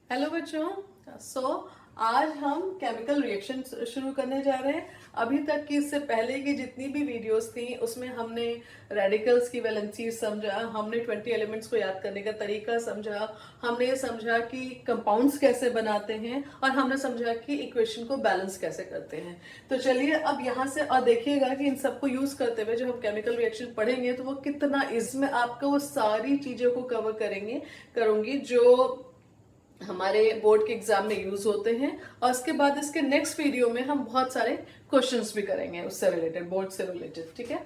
Hello बच्चों। आज हम केमिकल रिएक्शन शुरू करने जा रहे हैं। अभी तक की इससे पहले की जितनी भी वीडियोस थी उसमें हमने रेडिकल्स की वैलेंसी समझा, हमने 20 एलिमेंट्स को याद करने का तरीका समझा, हमने ये समझा कि कंपाउंड्स कैसे बनाते हैं और हमने समझा कि इक्वेशन को बैलेंस कैसे करते हैं। तो चलिए अब यहाँ से और देखिएगा कि इन सबको यूज करते हुए जब हम केमिकल रिएक्शन पढ़ेंगे तो वो कितना इसमें आपको वो सारी चीजों को कवर करूंगी जो हमारे बोर्ड के एग्जाम में यूज होते हैं। और उसके बाद इसके नेक्स्ट वीडियो में हम बहुत सारे क्वेश्चंस भी करेंगे उससे रिलेटेड, बोर्ड से रिलेटेड। ठीक है,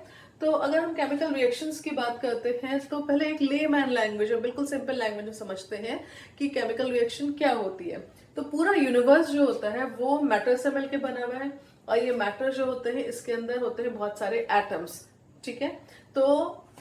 तो अगर हम केमिकल रिएक्शंस की बात करते हैं तो पहले एक लेमैन लैंग्वेज और बिल्कुल सिंपल लैंग्वेज में समझते हैं कि केमिकल रिएक्शन क्या होती है। तो पूरा यूनिवर्स जो होता है वो मैटर से मिलकर बना हुआ है और ये मैटर जो होते हैं इसके अंदर होते हैं बहुत सारे एटम्स। ठीक है, तो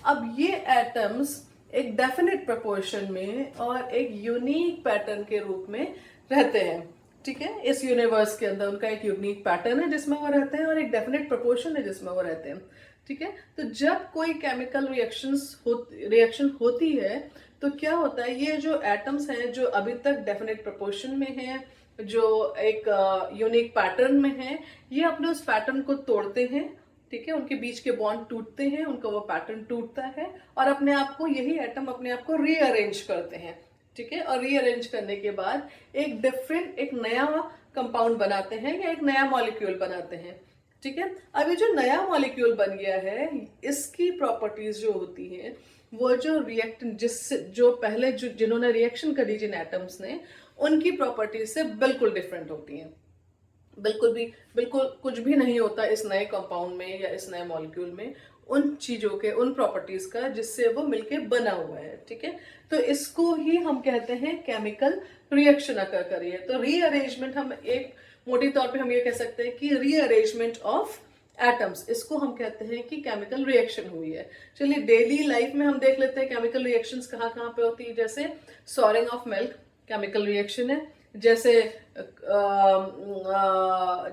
अब ये एटम्स एक डेफिनेट प्रोपोर्शन में और एक यूनिक पैटर्न के रूप में रहते हैं। ठीक है, इस यूनिवर्स के अंदर उनका एक यूनिक पैटर्न है जिसमें वो रहते हैं और एक डेफिनेट प्रोपोर्शन है जिसमें वो रहते हैं। ठीक है, तो जब कोई केमिकल रिएक्शन होती है तो क्या होता है, ये जो एटम्स हैं जो अभी तक डेफिनेट प्रोपोर्शन में हैं, जो एक यूनिक पैटर्न में है, ये अपने उस पैटर्न को तोड़ते हैं। ठीक है, उनके बीच के बॉन्ड टूटते हैं, उनका वो पैटर्न टूटता है और अपने आप को यही एटम अपने आप को रीअरेंज करते हैं। ठीक है, और रीअरेंज करने के बाद एक नया कंपाउंड बनाते हैं या एक नया मॉलिक्यूल बनाते हैं। ठीक है, अब ये जो नया मॉलिक्यूल बन गया है इसकी प्रॉपर्टीज जो होती हैं वो जो रिएक्टेंट जो पहले जिन्होंने रिएक्शन करी जिन एटम्स ने, उनकी प्रॉपर्टीज से बिल्कुल डिफरेंट होती हैं। बिल्कुल कुछ भी नहीं होता इस नए कंपाउंड में या इस नए मॉलिक्यूल में उन चीजों के, उन प्रॉपर्टीज का जिससे वो मिलके बना हुआ है। ठीक है, तो इसको ही हम कहते हैं केमिकल रिएक्शन अकर करी है। तो रीअरेंजमेंट, हम एक मोटे तौर पे हम ये कह सकते हैं कि रीअरेंजमेंट ऑफ एटम्स, इसको हम कहते हैं कि केमिकल रिएक्शन हुई है। चलिए डेली लाइफ में हम देख लेते हैं केमिकल रिएक्शंस कहाँ कहाँ पे होती है। जैसे soaring of milk chemical reaction है, जैसे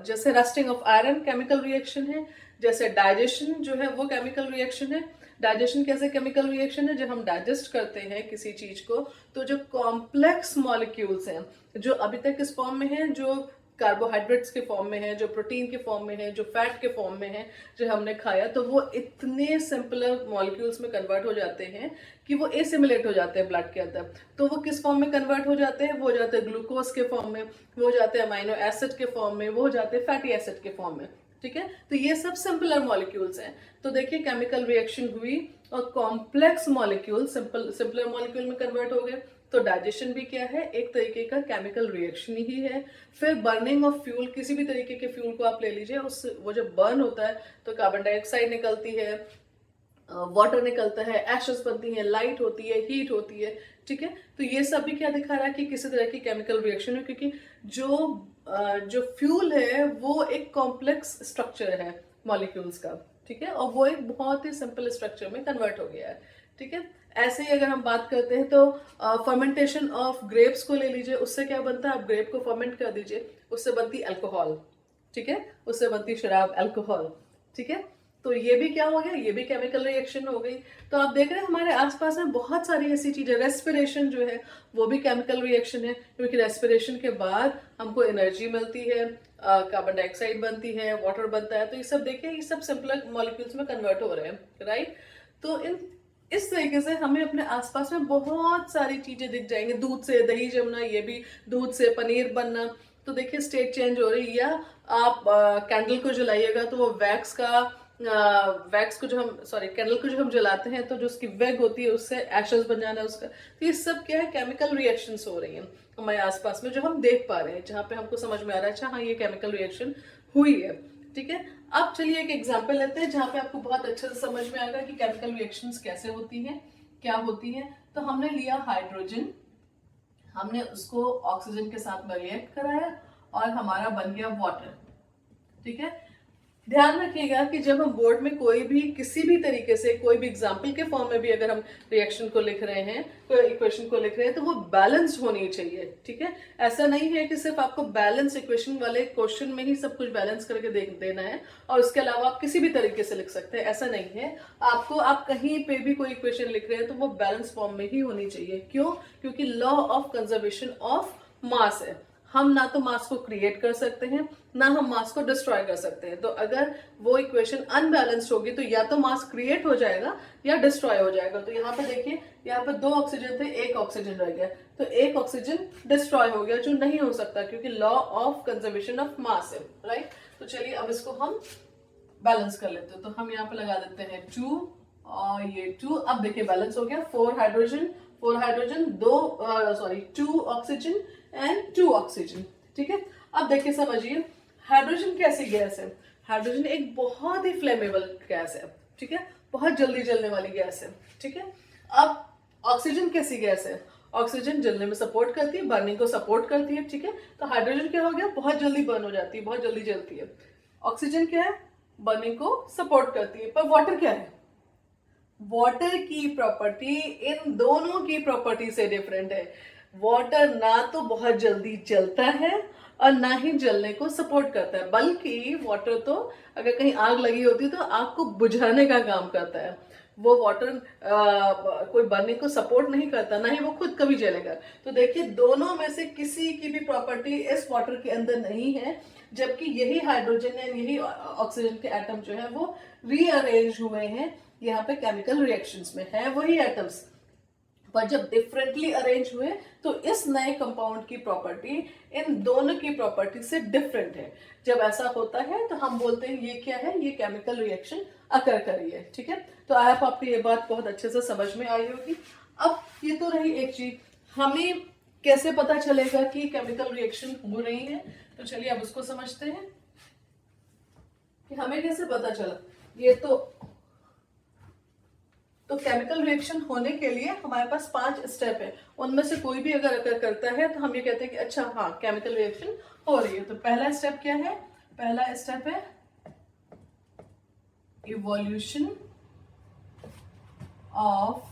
जैसे rusting of iron chemical reaction है, जैसे डाइजेशन जो है वो केमिकल रिएक्शन है। डाइजेशन कैसे केमिकल रिएक्शन है, जब हम डाइजेस्ट करते हैं किसी चीज को तो जो कॉम्प्लेक्स मॉलिक्यूल्स हैं जो अभी तक इस फॉर्म में हैं, जो कार्बोहाइड्रेट्स के फॉर्म में है, जो प्रोटीन के फॉर्म में है, जो फैट के फॉर्म में है, जो हमने खाया, तो वो इतने सिंपलर मॉलिक्यूल्स में कन्वर्ट हो जाते हैं कि वो एसिमिलेट हो जाते हैं ब्लड के अंदर। तो वो किस फॉर्म में कन्वर्ट हो जाते हैं, वो हो जाते हैं ग्लूकोज के फॉर्म में, वो हो जाते हैं अमाइनो एसिड के फॉर्म में, वो हो जाते हैं फैटी एसिड के फॉर्म में। ठीक है, तो ये सब सिंपलर मॉलिक्यूल्स हैं। तो देखिए केमिकल रिएक्शन हुई और कॉम्प्लेक्स मॉलिक्यूल सिंपलर मॉलिक्यूल में कन्वर्ट हो गए। तो डाइजेशन भी क्या है, एक तरीके का केमिकल रिएक्शन ही है। फिर बर्निंग ऑफ फ्यूल, किसी भी तरीके के फ्यूल को आप ले लीजिए, उस वो जब बर्न होता है तो कार्बन डाइऑक्साइड निकलती है, वाटर निकलता है, एशेस बनती है, लाइट होती है, हीट होती है। ठीक है, तो ये सब भी क्या दिखा रहा है कि किसी तरह की केमिकल रिएक्शन है, क्योंकि जो फ्यूल है वो एक कॉम्प्लेक्स स्ट्रक्चर है मॉलिक्यूल्स का। ठीक है, और वो एक बहुत ही सिंपल स्ट्रक्चर में कन्वर्ट हो गया है। ठीक है, ऐसे ही अगर हम बात करते हैं तो फर्मेंटेशन ऑफ ग्रेप्स को ले लीजिए, उससे क्या बनता है, आप ग्रेप को फर्मेंट कर दीजिए, उससे बनती अल्कोहल। ठीक है, उससे बनती शराब, अल्कोहल। ठीक है, तो ये भी क्या हो गया, ये भी केमिकल रिएक्शन हो गई। तो आप देख रहे हैं हमारे आसपास में बहुत सारी ऐसी चीजें, रेस्पिरेशन जो है वो भी केमिकल रिएक्शन है, क्योंकि रेस्पिरेशन के बाद हमको एनर्जी मिलती है, कार्बन डाइऑक्साइड बनती है, वाटर बनता है। तो ये सब देखिए, ये सब सिंपल मॉलिक्यूल्स में कन्वर्ट हो रहे हैं, राइट। तो इस तरीके से हमें अपने आसपास में बहुत सारी चीजें दिख जाएंगे। दूध से दही जमना, ये भी दूध से पनीर बनना। तो देखिए स्टेट चेंज हो रही है। या आप कैंडल को जलाइएगा तो वो वैक्स को जो हम कैंडल को जो हम जलाते हैं तो जो उसकी वेग होती है उससे एशेस बन जाना है उसका। तो ये सब क्या है, केमिकल रिएक्शंस हो रही हैं हमारे आसपास में जो हम देख पा रहे हैं, जहाँ पे हमको समझ में आ रहा है अच्छा हाँ ये केमिकल रिएक्शन हुई है। ठीक है, अब चलिए एक एग्जांपल लेते हैं जहाँ पे आपको बहुत अच्छे से समझ में आएगा कि केमिकल रिएक्शंस कैसे होती हैं, क्या होती हैं। तो हमने लिया हाइड्रोजन, हमने उसको ऑक्सीजन के साथ में रिएक्ट कराया और हमारा बन गया वाटर। ठीक है, ध्यान रखिएगा कि जब हम बोर्ड में कोई भी किसी भी तरीके से कोई भी एग्जाम्पल के फॉर्म में भी अगर हम रिएक्शन को लिख रहे हैं, कोई इक्वेशन को लिख रहे हैं, तो वो बैलेंस्ड होनी चाहिए। ठीक है, ऐसा नहीं है कि सिर्फ आपको बैलेंस इक्वेशन वाले क्वेश्चन में ही सब कुछ बैलेंस करके देना है और उसके अलावा आप किसी भी तरीके से लिख सकते हैं, ऐसा नहीं है। आप कहीं पे भी कोई इक्वेशन लिख रहे हैं तो वो बैलेंस फॉर्म में ही होनी चाहिए। क्यों? क्योंकि law of conservation of mass है। हम ना तो मास को क्रिएट कर सकते हैं, ना हम मास को डिस्ट्रॉय कर सकते हैं। तो अगर वो इक्वेशन अनबैलेंस्ड होगी तो या तो मास क्रिएट हो जाएगा या डिस्ट्रॉय हो जाएगा। तो यहाँ पे देखिए, यहाँ पे 2 ऑक्सीजन थे, 1 ऑक्सीजन रह गया, तो 1 ऑक्सीजन डिस्ट्रॉय हो गया, जो नहीं हो सकता क्योंकि law of conservation of mass है, राइट। तो चलिए अब इसको हम बैलेंस कर लेते हैं। तो हम यहाँ पे लगा देते हैं 2 और ये 2। अब देखिए बैलेंस हो गया, 4 हाइड्रोजन 2 ऑक्सीजन एंड 2 ऑक्सीजन, ठीक है। अब देखिए समझिए, हाइड्रोजन कैसी गैस है? हाइड्रोजन एक बहुत ही फ्लेमेबल गैस है, ठीक है, बहुत जल्दी जलने वाली गैस है, ठीक है। अब ऑक्सीजन कैसी गैस है? ऑक्सीजन जलने में सपोर्ट करती है, बर्निंग को सपोर्ट करती है, ठीक है। तो हाइड्रोजन क्या हो गया, बहुत जल्दी बर्न हो जाती है, बहुत जल्दी जलती है। ऑक्सीजन क्या है, बर्निंग को सपोर्ट करती है। पर वाटर क्या है? वाटर की प्रॉपर्टी इन दोनों की प्रॉपर्टी से डिफरेंट है। वाटर ना तो बहुत जल्दी जलता है और ना ही जलने को सपोर्ट करता है, बल्कि वाटर तो अगर कहीं आग लगी होती है तो आग को बुझाने का काम करता है। वो वाटर कोई बर्निंग को सपोर्ट नहीं करता, ना ही वो खुद कभी जलेगा। तो देखिए दोनों में से किसी की भी प्रॉपर्टी इस वाटर के अंदर नहीं है, जबकि यही हाइड्रोजन एंड यही ऑक्सीजन के एटम जो है वो रीअरेंज हुए हैं यहाँ पे केमिकल रिएक्शंस में, है वही एटम्स, पर जब डिफरेंटली अरेंज हुए तो इस नए कंपाउंड की प्रॉपर्टी इन दोनों की प्रॉपर्टी से डिफरेंट है। जब ऐसा होता है तो हम बोलते हैं ये क्या है, ये केमिकल रिएक्शन अकर करी है, ठीक है। तो आई होप आपको ये बात बहुत अच्छे से समझ में आई होगी। अब ये तो रही एक चीज, हमें कैसे पता चलेगा कि केमिकल रिएक्शन हो रही है, तो चलिए अब उसको समझते हैं कि हमें कैसे पता चला। ये तो केमिकल रिएक्शन होने के लिए हमारे पास 5 स्टेप है, उनमें से कोई भी अगर अकर करता है तो हम ये कहते हैं कि अच्छा हाँ केमिकल रिएक्शन हो रही है। तो पहला स्टेप क्या है? पहला स्टेप है इवोल्यूशन ऑफ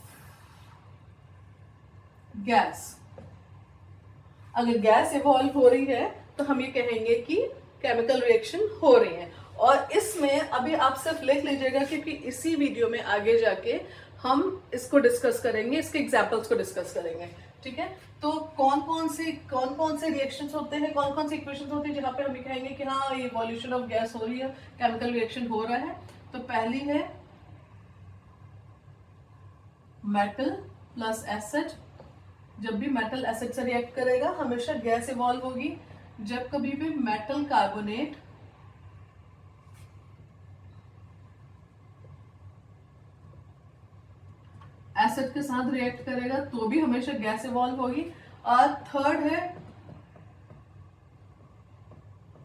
गैस। अगर गैस इवॉल्व हो रही है तो हम ये कहेंगे कि केमिकल रिएक्शन हो रही है। और इसमें अभी आप सिर्फ लिख लीजिएगा क्योंकि इसी वीडियो में आगे जाके हम इसको डिस्कस करेंगे, इसके एग्जांपल्स को डिस्कस करेंगे, ठीक है। तो कौन कौन से रिएक्शंस होते हैं, कौन कौन से इक्वेशंस होते हैं जहां पे हम ये कहेंगे कि हाँ ये इवोल्यूशन ऑफ गैस हो रही है, केमिकल रिएक्शन हो रहा है। तो पहली है मेटल प्लस एसिड। जब भी मेटल एसिड से रिएक्ट करेगा हमेशा गैस इवॉल्व होगी। जब कभी भी मेटल कार्बोनेट एसिड के साथ रिएक्ट करेगा तो भी हमेशा गैस इवॉल्व होगी। और थर्ड है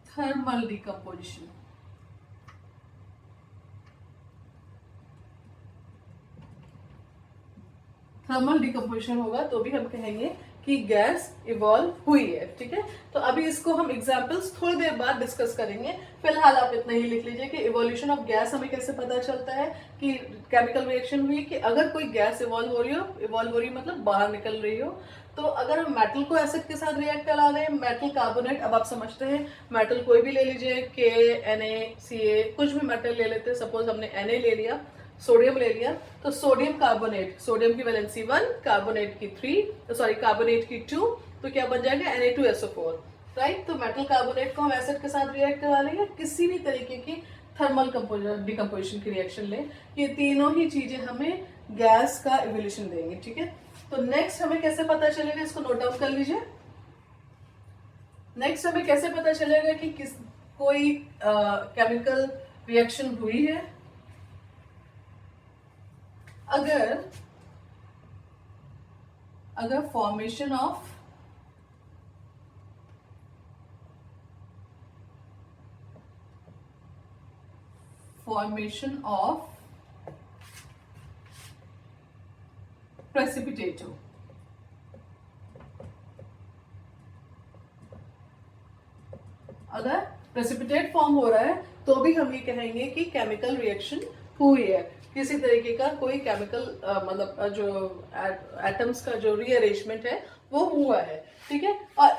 थर्मल डिकम्पोजिशन। थर्मल डिकम्पोजिशन होगा तो भी हम कहेंगे कि गैस इवॉल्व हुई है, ठीक है। तो अभी इसको हम एग्जांपल्स थोड़ी देर बाद डिस्कस करेंगे। फिलहाल आप इतना ही लिख लीजिए कि इवोल्यूशन ऑफ गैस हमें कैसे पता चलता है कि केमिकल रिएक्शन हुई, कि अगर कोई गैस इवॉल्व हो रही मतलब बाहर निकल रही हो, तो अगर हम मेटल को एसिड के साथ रिएक्ट करा रहे हैं, मेटल कार्बोनेट, अब आप समझते हैं मेटल कोई भी ले लीजिए, KNaCl, कुछ भी मेटल ले लेते हैं। सपोज हमने Na ले लिया, सोडियम ले लिया, तो सोडियम कार्बोनेट, सोडियम की वैलेंसी 1, कार्बोनेट की 3, सॉरी कार्बोनेट की 2, तो क्या बन जाएगा Na2SO4, राइट। तो मेटल कार्बोनेट को हम एसिड के साथ रिएक्ट करा लेंगे, किसी भी तरीके की थर्मल डिकम्पोजिशन की रिएक्शन लें, ये तीनों ही चीजें हमें गैस का इवोल्यूशन देंगे, ठीक है। तो नेक्स्ट हमें कैसे पता चलेगा, इसको नोट डाउन कर लीजिए। नेक्स्ट हमें कैसे पता चलेगा कि कोई केमिकल रिएक्शन हुई है? अगर फॉर्मेशन ऑफ प्रेसिपिटेट हो, अगर प्रेसिपिटेट फॉर्म हो रहा है तो भी हम ये कहेंगे कि केमिकल रिएक्शन हुई है, किसी तरीके का कोई केमिकल मतलब जो एटम्स का जो रीअरेंजमेंट है वो हुआ है, ठीक है। और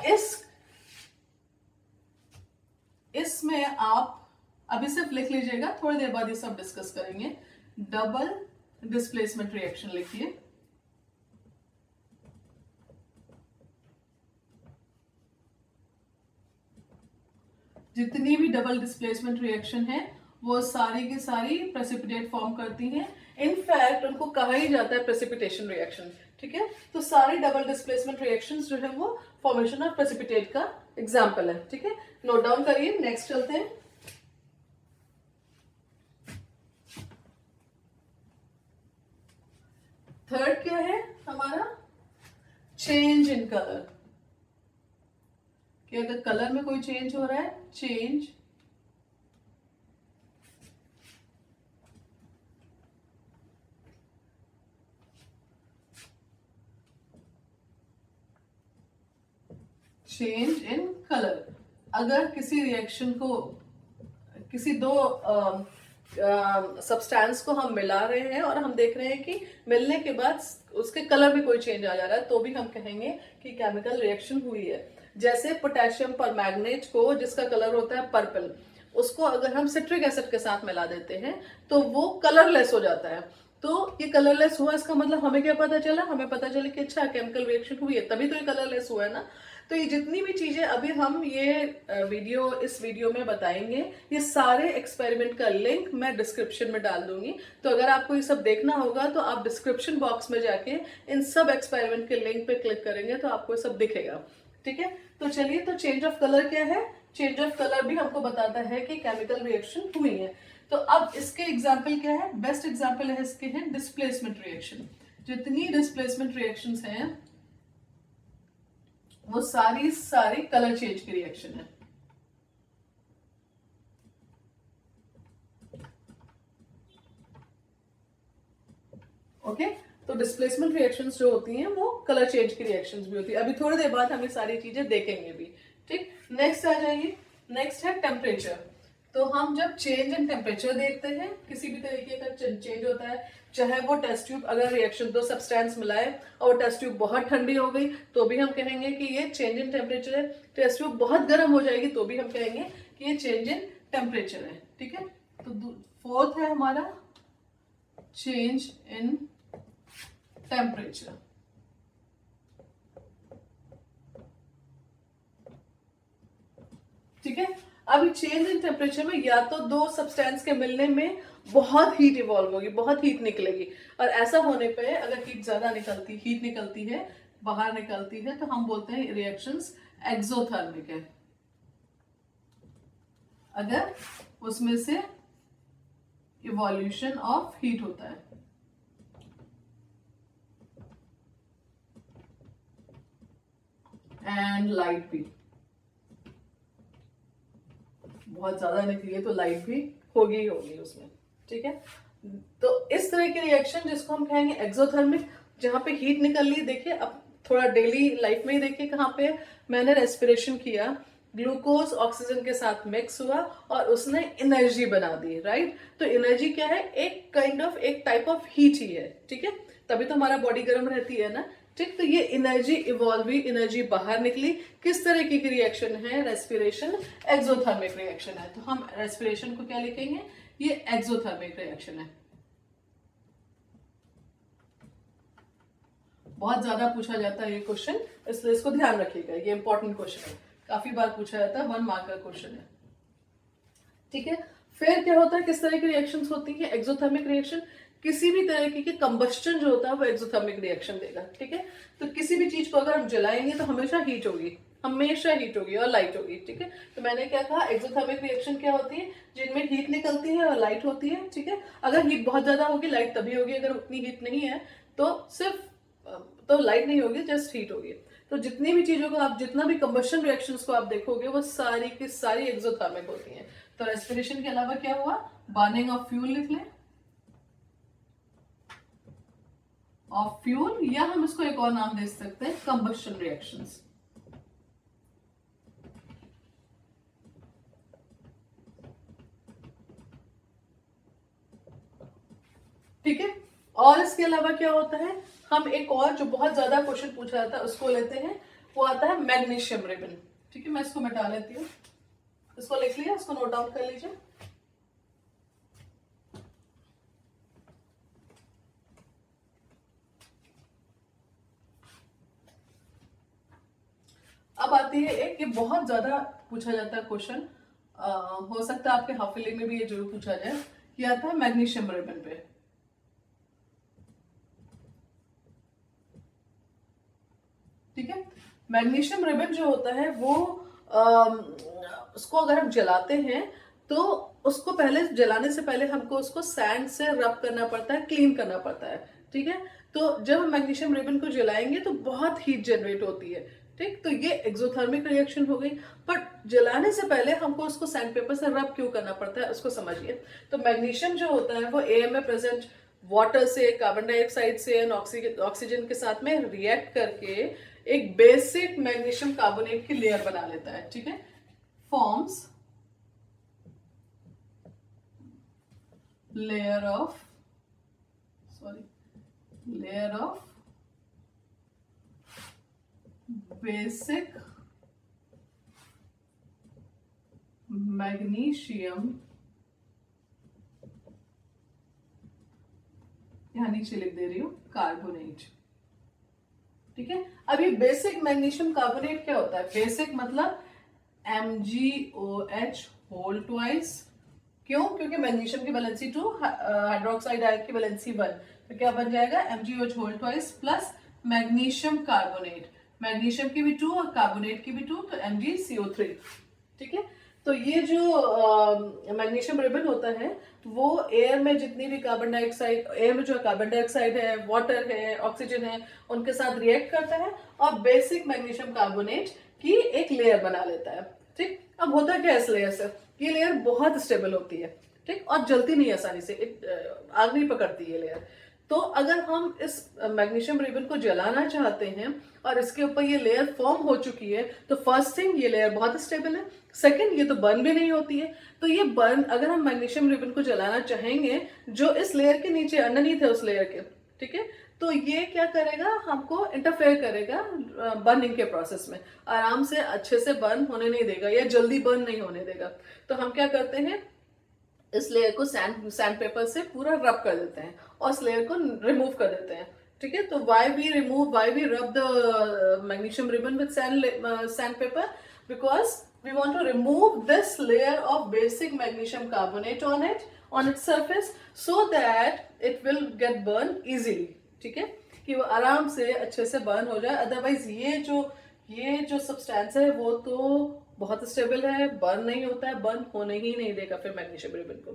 इसमें आप अभी सिर्फ लिख लीजिएगा, थोड़ी देर बाद ये सब डिस्कस करेंगे। डबल डिस्प्लेसमेंट रिएक्शन लिखिए। जितनी भी डबल डिस्प्लेसमेंट रिएक्शन है वो सारी की सारी प्रेसिपिटेट फॉर्म करती हैं। इनफैक्ट उनको कहा ही जाता है प्रेसिपिटेशन रिएक्शन। ठीक है, तो सारी डबल डिस्प्लेसमेंट रिएक्शंस जो है वो फॉर्मेशन ऑफ प्रेसिपिटेट का एग्जाम्पल है। ठीक है, नोट डाउन करिए। नेक्स्ट चलते हैं। थर्ड क्या है हमारा? Change in colour. कि अगर कलर में कोई चेंज हो रहा है, चेंज चेंज इन कलर। अगर किसी रिएक्शन को, किसी दो सब्सटेंस को हम मिला रहे हैं और हम देख रहे हैं कि मिलने के बाद उसके कलर में कोई चेंज आ जा रहा है, तो भी हम कहेंगे कि केमिकल रिएक्शन हुई है। जैसे पोटेशियम पर मैग्नेट को, जिसका कलर होता है पर्पल, उसको अगर हम सिट्रिक एसिड के साथ मिला देते हैं तो वो कलरलेस हो जाता है। तो ये कलरलेस हुआ, इसका मतलब हमें क्या पता चला? हमें पता चला कि अच्छा केमिकल रिएक्शन हुई है, तभी तो ये कलरलेस हुआ है ना। तो ये जितनी भी चीजें अभी हम इस वीडियो में बताएंगे, ये सारे एक्सपेरिमेंट का लिंक मैं डिस्क्रिप्शन में डाल दूंगी। तो अगर आपको ये सब देखना होगा तो आप डिस्क्रिप्शन बॉक्स में जाके इन सब एक्सपेरिमेंट के लिंक पे क्लिक करेंगे तो आपको ये सब दिखेगा। ठीक है, तो चलिए, तो चेंज ऑफ कलर क्या है? चेंज ऑफ कलर भी हमको बताता है कि केमिकल रिएक्शन हुई है। तो अब इसके एग्जाम्पल क्या है? बेस्ट एग्जाम्पल है इसके हैं डिस्प्लेसमेंट रिएक्शन। जितनी डिस्प्लेसमेंट रिएक्शंस हैं वो सारी सारी कलर चेंज की रिएक्शन है। ओके, तो डिस्प्लेसमेंट रिएक्शंस जो होती हैं वो कलर चेंज की रिएक्शंस भी होती है। अभी थोड़ी देर बाद हम ये सारी चीजें देखेंगे भी। ठीक, नेक्स्ट आ जाइए। नेक्स्ट है टेम्परेचर। तो हम जब चेंज इन टेम्परेचर देखते हैं, किसी भी तरीके का चेंज होता है, चाहे वो टेस्ट ट्यूब, अगर रिएक्शन दो सब्सटेंस मिलाए और टेस्ट ट्यूब बहुत ठंडी हो गई तो भी हम कहेंगे कि ये चेंज इन टेम्परेचर है। टेस्ट ट्यूब बहुत गर्म हो जाएगी तो भी हम कहेंगे कि ये चेंज इन टेम्परेचर है। ठीक है, तो फोर्थ है हमारा चेंज इन टेम्परेचर। ठीक है, अभी चेंज इन टेम्परेचर में या तो दो सब्सटेंस के मिलने में बहुत हीट इवॉल्व होगी, बहुत हीट निकलेगी, और ऐसा होने पे अगर हीट निकलती है, बाहर निकलती है, तो हम बोलते हैं रिएक्शंस एक्सोथर्मिक है। अगर उसमें से इवोल्यूशन ऑफ हीट होता है। एंड लाइट भी बहुत ज्यादा निकली है तो लाइट भी होगी उसमें। ठीक है, तो इस तरह के रिएक्शन जिसको हम कहेंगे एक्सोथर्मिक, जहां पे हीट निकल ली। देखिए, अब थोड़ा डेली लाइफ में ही देखिए, कहाँ पे मैंने रेस्पिरेशन किया, ग्लूकोज ऑक्सीजन के साथ मिक्स हुआ और उसने एनर्जी बना दी। राइट, तो एनर्जी क्या है? एक टाइप ऑफ हीट ही है। ठीक है, तभी तो हमारा बॉडी गर्म रहती है ना। ठीक, तो ये एनर्जी इवॉल्व हुई, एनर्जी बाहर निकली। किस तरह की रिएक्शन है? रेस्पिरेशन एक्सोथर्मिक रिएक्शन है। तो हम रेस्पिरेशन को क्या लिखेंगे? ये एक्सोथर्मिक रिएक्शन है। बहुत ज्यादा पूछा जाता है ये क्वेश्चन, इसलिए इसको ध्यान रखिएगा, ये इंपॉर्टेंट क्वेश्चन है, काफी बार पूछा जाता है, 1 मार्क का क्वेश्चन है। ठीक है, फिर क्या होता है? किस तरह की रिएक्शंस होती है? Exothermic reaction. किसी भी तरह की कंबस्टन जो होता है वो एक्सोथर्मिक रिएक्शन देगा। ठीक है, तो किसी भी चीज को अगर हम जलाएंगे तो हमेशा हीट होगी, हमेशा हीट होगी और लाइट होगी। ठीक है, तो मैंने क्या कहा? एक्सोथर्मिक रिएक्शन क्या होती है? जिनमें हीट निकलती है और लाइट होती है। ठीक है, अगर हीट बहुत ज्यादा होगी, लाइट तभी होगी। अगर उतनी हीट नहीं है तो लाइट नहीं होगी, जस्ट हीट होगी। तो जितनी भी चीजों को आप, जितना भी कंबशन रिएक्शंस को आप देखोगे, वो सारी की सारी एक्सोथर्मिक होती हैं। तो रेस्पिरेशन के अलावा क्या हुआ? बर्निंग ऑफ फ्यूल लिख लें, ऑफ फ्यूल, या हम इसको एक और नाम दे सकते हैं, कंबशन रिएक्शंस। ठीक है, और इसके अलावा क्या होता है? हम एक और जो बहुत ज्यादा क्वेश्चन पूछा जाता है उसको लेते हैं, वो आता है मैग्नीशियम रिबन। ठीक है, मैं इसको मिटा लेती हूँ, इसको लिख लिया, इसको नोट डाउन कर लीजिए। अब आती है एक, ये बहुत ज्यादा पूछा जाता है क्वेश्चन, हो सकता है आपके हाफिली में भी ये जरूर पूछा जाए, कि आता है मैग्नीशियम रिबन पे। ठीक है, मैग्नीशियम रिबन जो होता है वो उसको अगर हम जलाते हैं तो उसको पहले, जलाने से पहले हमको उसको सैंड से रब करना पड़ता है, क्लीन करना पड़ता है। ठीक है, तो जब हम मैग्नीशियम रिबन को जलाएंगे तो बहुत हीट जनरेट होती है। ठीक, तो ये एक्सोथर्मिक रिएक्शन हो गई। बट जलाने से पहले हमको उसको सैंड पेपर से रब क्यों करना पड़ता है उसको समझिए। तो मैग्नीशियम जो होता है वो एयर में प्रेजेंट वाटर से, कार्बन डाइऑक्साइड से एंड ऑक्सीजन के साथ में रिएक्ट करके एक बेसिक मैग्नीशियम कार्बोनेट की लेयर बना लेता है। ठीक है, forms layer of basic magnesium, यहां नीचे लिख दे रही हूं कार्बोनेट। ठीक है, अब ये बेसिक मैग्नीशियम कार्बोनेट क्या होता है? बेसिक मतलब MgOH होल ट्वाइस। क्यों? क्योंकि मैग्नीशियम की वैलेंसी 2, हाइड्रोक्साइड आयन की वैलेंसी 1, तो क्या बन जाएगा? MgOH whole twice plus magnesium carbonate. Magnesium की भी 2 और कार्बोनेट की भी 2, तो MgCO3। ठीक है, तो ये जो मैग्नीशियम रिबन होता है वो एयर में जितनी भी कार्बन डाइऑक्साइड, एयर में जो कार्बन डाइऑक्साइड है, वाटर है, ऑक्सीजन है, उनके साथ रिएक्ट करता है और बेसिक मैग्नीशियम कार्बोनेट की एक लेयर बना लेता है। ठीक, अब होता क्या है इस लेयर से? ये लेयर बहुत स्टेबल होती है। ठीक, और जलती नहीं आसानी से, आग नहीं पकड़ती ये लेयर। तो अगर हम इस मैग्नीशियम रिबन को जलाना चाहते हैं और इसके ऊपर ये लेयर फॉर्म हो चुकी है, तो फर्स्ट थिंग ये लेयर बहुत स्टेबल है, सेकंड ये तो बर्न भी नहीं होती है। तो ये बर्न, अगर हम मैग्नीशियम रिबन को जलाना चाहेंगे जो इस लेयर के नीचे अंडरनीथ है उस लेयर के, ठीक है, तो ये क्या करेगा? हमको इंटरफेयर करेगा बर्निंग के प्रोसेस में, आराम से अच्छे से बर्न होने नहीं देगा या जल्दी बर्न नहीं होने देगा। तो हम क्या करते हैं, इस लेयर को सैंड पेपर से पूरा रब कर देते हैं और इस लेयर को रिमूव कर देते हैं। ठीक है, तो why we rub the magnesium ribbon with sand paper? Because we want to remove this layer of basic magnesium carbonate on its surface so that it will get burned easily। ठीक है, कि वो आराम से अच्छे से बर्न हो जाए। अदरवाइज ये जो सब्सटेंस है वो तो बहुत स्टेबल है, बर्न नहीं होता है, बर्न होने ही नहीं देगा फिर मैग्नीशियम रिबन को।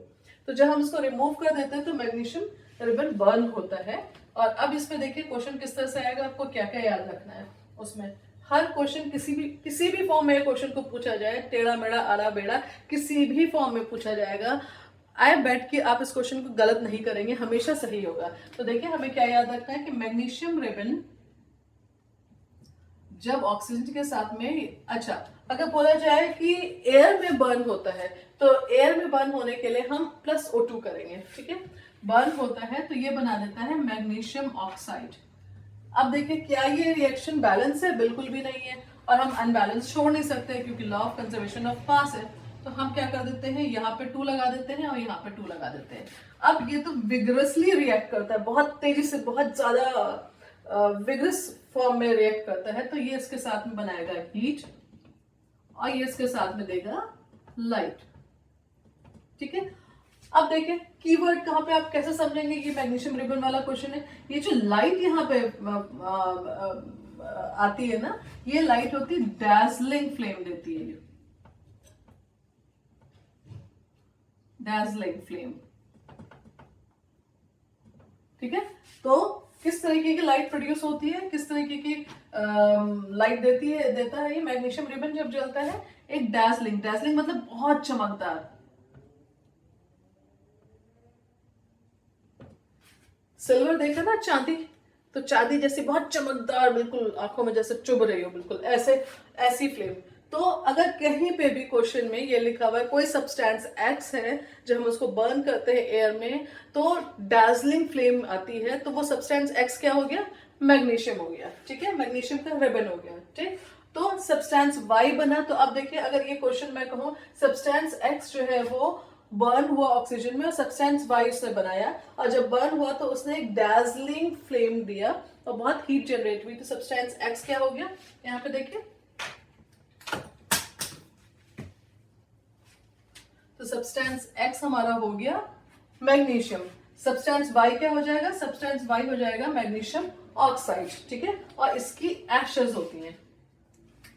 तो जब हम इसको रिमूव कर देते हैं तो मैग्नीशियम रिबन बर्न होता है। और अब इसमें देखिए क्वेश्चन किस तरह से आएगा, आपको क्या क्या याद रखना है उसमें। हर क्वेश्चन किसी भी फॉर्म में क्वेश्चन को पूछा जाए, टेढ़ा मेढ़ा आड़ा बेड़ा किसी भी फॉर्म में पूछा जाएगा, आई बेट कि आप इस क्वेश्चन को गलत नहीं करेंगे, हमेशा सही होगा। तो देखिए हमें क्या याद रखना है कि मैग्नीशियम रिबन जब ऑक्सीजन के साथ में, अच्छा अगर बोला जाए कि एयर में बर्न होता है तो एयर में बर्न होने के लिए हम +O2 करेंगे। ठीक है, बर्न होता है तो ये बना देता है मैग्नीशियम ऑक्साइड। अब देखिए क्या ये रिएक्शन बैलेंस है? बिल्कुल भी नहीं है, और हम अनबैलेंस छोड़ नहीं सकते क्योंकि law of conservation of mass है। तो हम क्या कर देते हैं, यहाँ पे 2 लगा देते हैं और यहाँ पे 2 लगा देते हैं। अब ये तो विग्रसली रिएक्ट करता है, बहुत तेजी से, बहुत ज्यादा विग्रस फॉर्म में रिएक्ट करता है। तो ये इसके साथ में बनाएगा हीट और ये इसके साथ में देगा लाइट। ठीक है, अब देखें कीवर्ड कहां पे, आप कैसे समझेंगे कि मैग्नीशियम रिबन वाला क्वेश्चन है। ये जो लाइट यहाँ पे आती है ना, ये लाइट होती है डैजलिंग फ्लेम देती है, डैजलिंग फ्लेम। ठीक है, तो किस तरीके की लाइट प्रोड्यूस होती है, किस तरीके की लाइट देता है ये मैग्नीशियम रिबन जब जलता है? एक डैजलिंग मतलब बहुत चमकदार। सिल्वर देखा ना, चांदी, तो चांदी जैसी बहुत चमकदार, बिल्कुल आंखों में जैसे चुभ रही हो, बिल्कुल ऐसी फ्लेम। तो अगर कहीं पे भी क्वेश्चन में ये लिखा हुआ है कोई सब्सटेंस एक्स है, जब हम उसको बर्न करते हैं एयर में तो डार्जलिंग फ्लेम आती है, तो वो सब्सटेंस एक्स क्या हो गया? मैग्नीशियम हो गया। ठीक है, मैग्नीशियम का रिबन हो गया। ठीक, तो सब्सटेंस वाई बना। तो अब देखिए अगर ये क्वेश्चन मैं कहूँ सब्सटेंस एक्स जो है वो बर्न हुआ ऑक्सीजन में और सब्सटेंस वाई उसने बनाया, और जब बर्न हुआ तो उसने एक डैजलिंग फ्लेम दिया और बहुत हीट जनरेट हुई, तो सब्सटेंस एक्स क्या हो गया? यहाँ पे देखिए सब्सटेंस एक्स हमारा हो गया मैग्नीशियम, सब्सटेंस वाई क्या हो जाएगा, सब्सटेंस वाई हो जाएगा मैग्नीशियम ऑक्साइड, ठीक है। और इसकी एशेस होती हैं,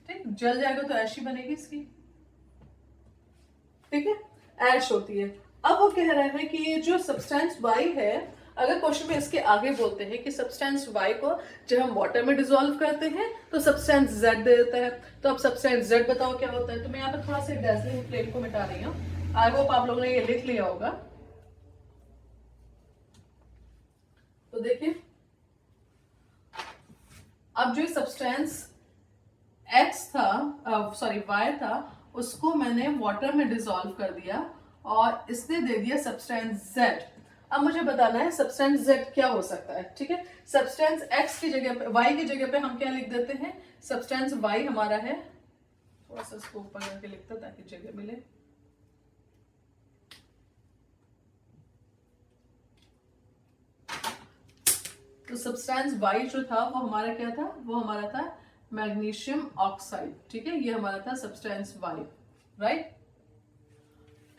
ठीक, जल जाएगा तो ऐश ही बनेगी इसकी, ठीक है, ऐश होती है। अब वो कह रहे हैं कि ये जो सब्सटेंस वाई है, अगर क्वेश्चन में इसके आगे बोलते हैं कि सब्सटेंस वाई को जब हम वाटर में डिसॉल्व करते हैं तो सब्सटेंस जेड दे देता है, तो अब सब्सटेंस जेड बताओ क्या होता है। तो मैं यहाँ पर थोड़ा सा डेज़लिंग फ्लेम को मिटा रही हूँ, आई होप आप लोगों ने ये लिख लिया होगा। तो देखिए अब जो सब्सटेंस एक्स था, सॉरी वाई था, उसको मैंने वाटर में डिसॉल्व कर दिया और इसने दे दिया सब्सटेंस जेड। अब मुझे बताना है सब्सटेंस जेड क्या हो सकता है, ठीक है। सब्सटेंस एक्स की जगह पे, वाई की जगह पे हम क्या लिख देते हैं, सब्सटेंस वाई हमारा है, थोड़ा सा इसको ऊपर करके लिखता ताकि जगह मिले। तो सब्सटेंस वाई जो था वो हमारा क्या था, वो हमारा था मैग्नीशियम ऑक्साइड, ठीक है, ये हमारा था सब्सटेंस वाई, राइट,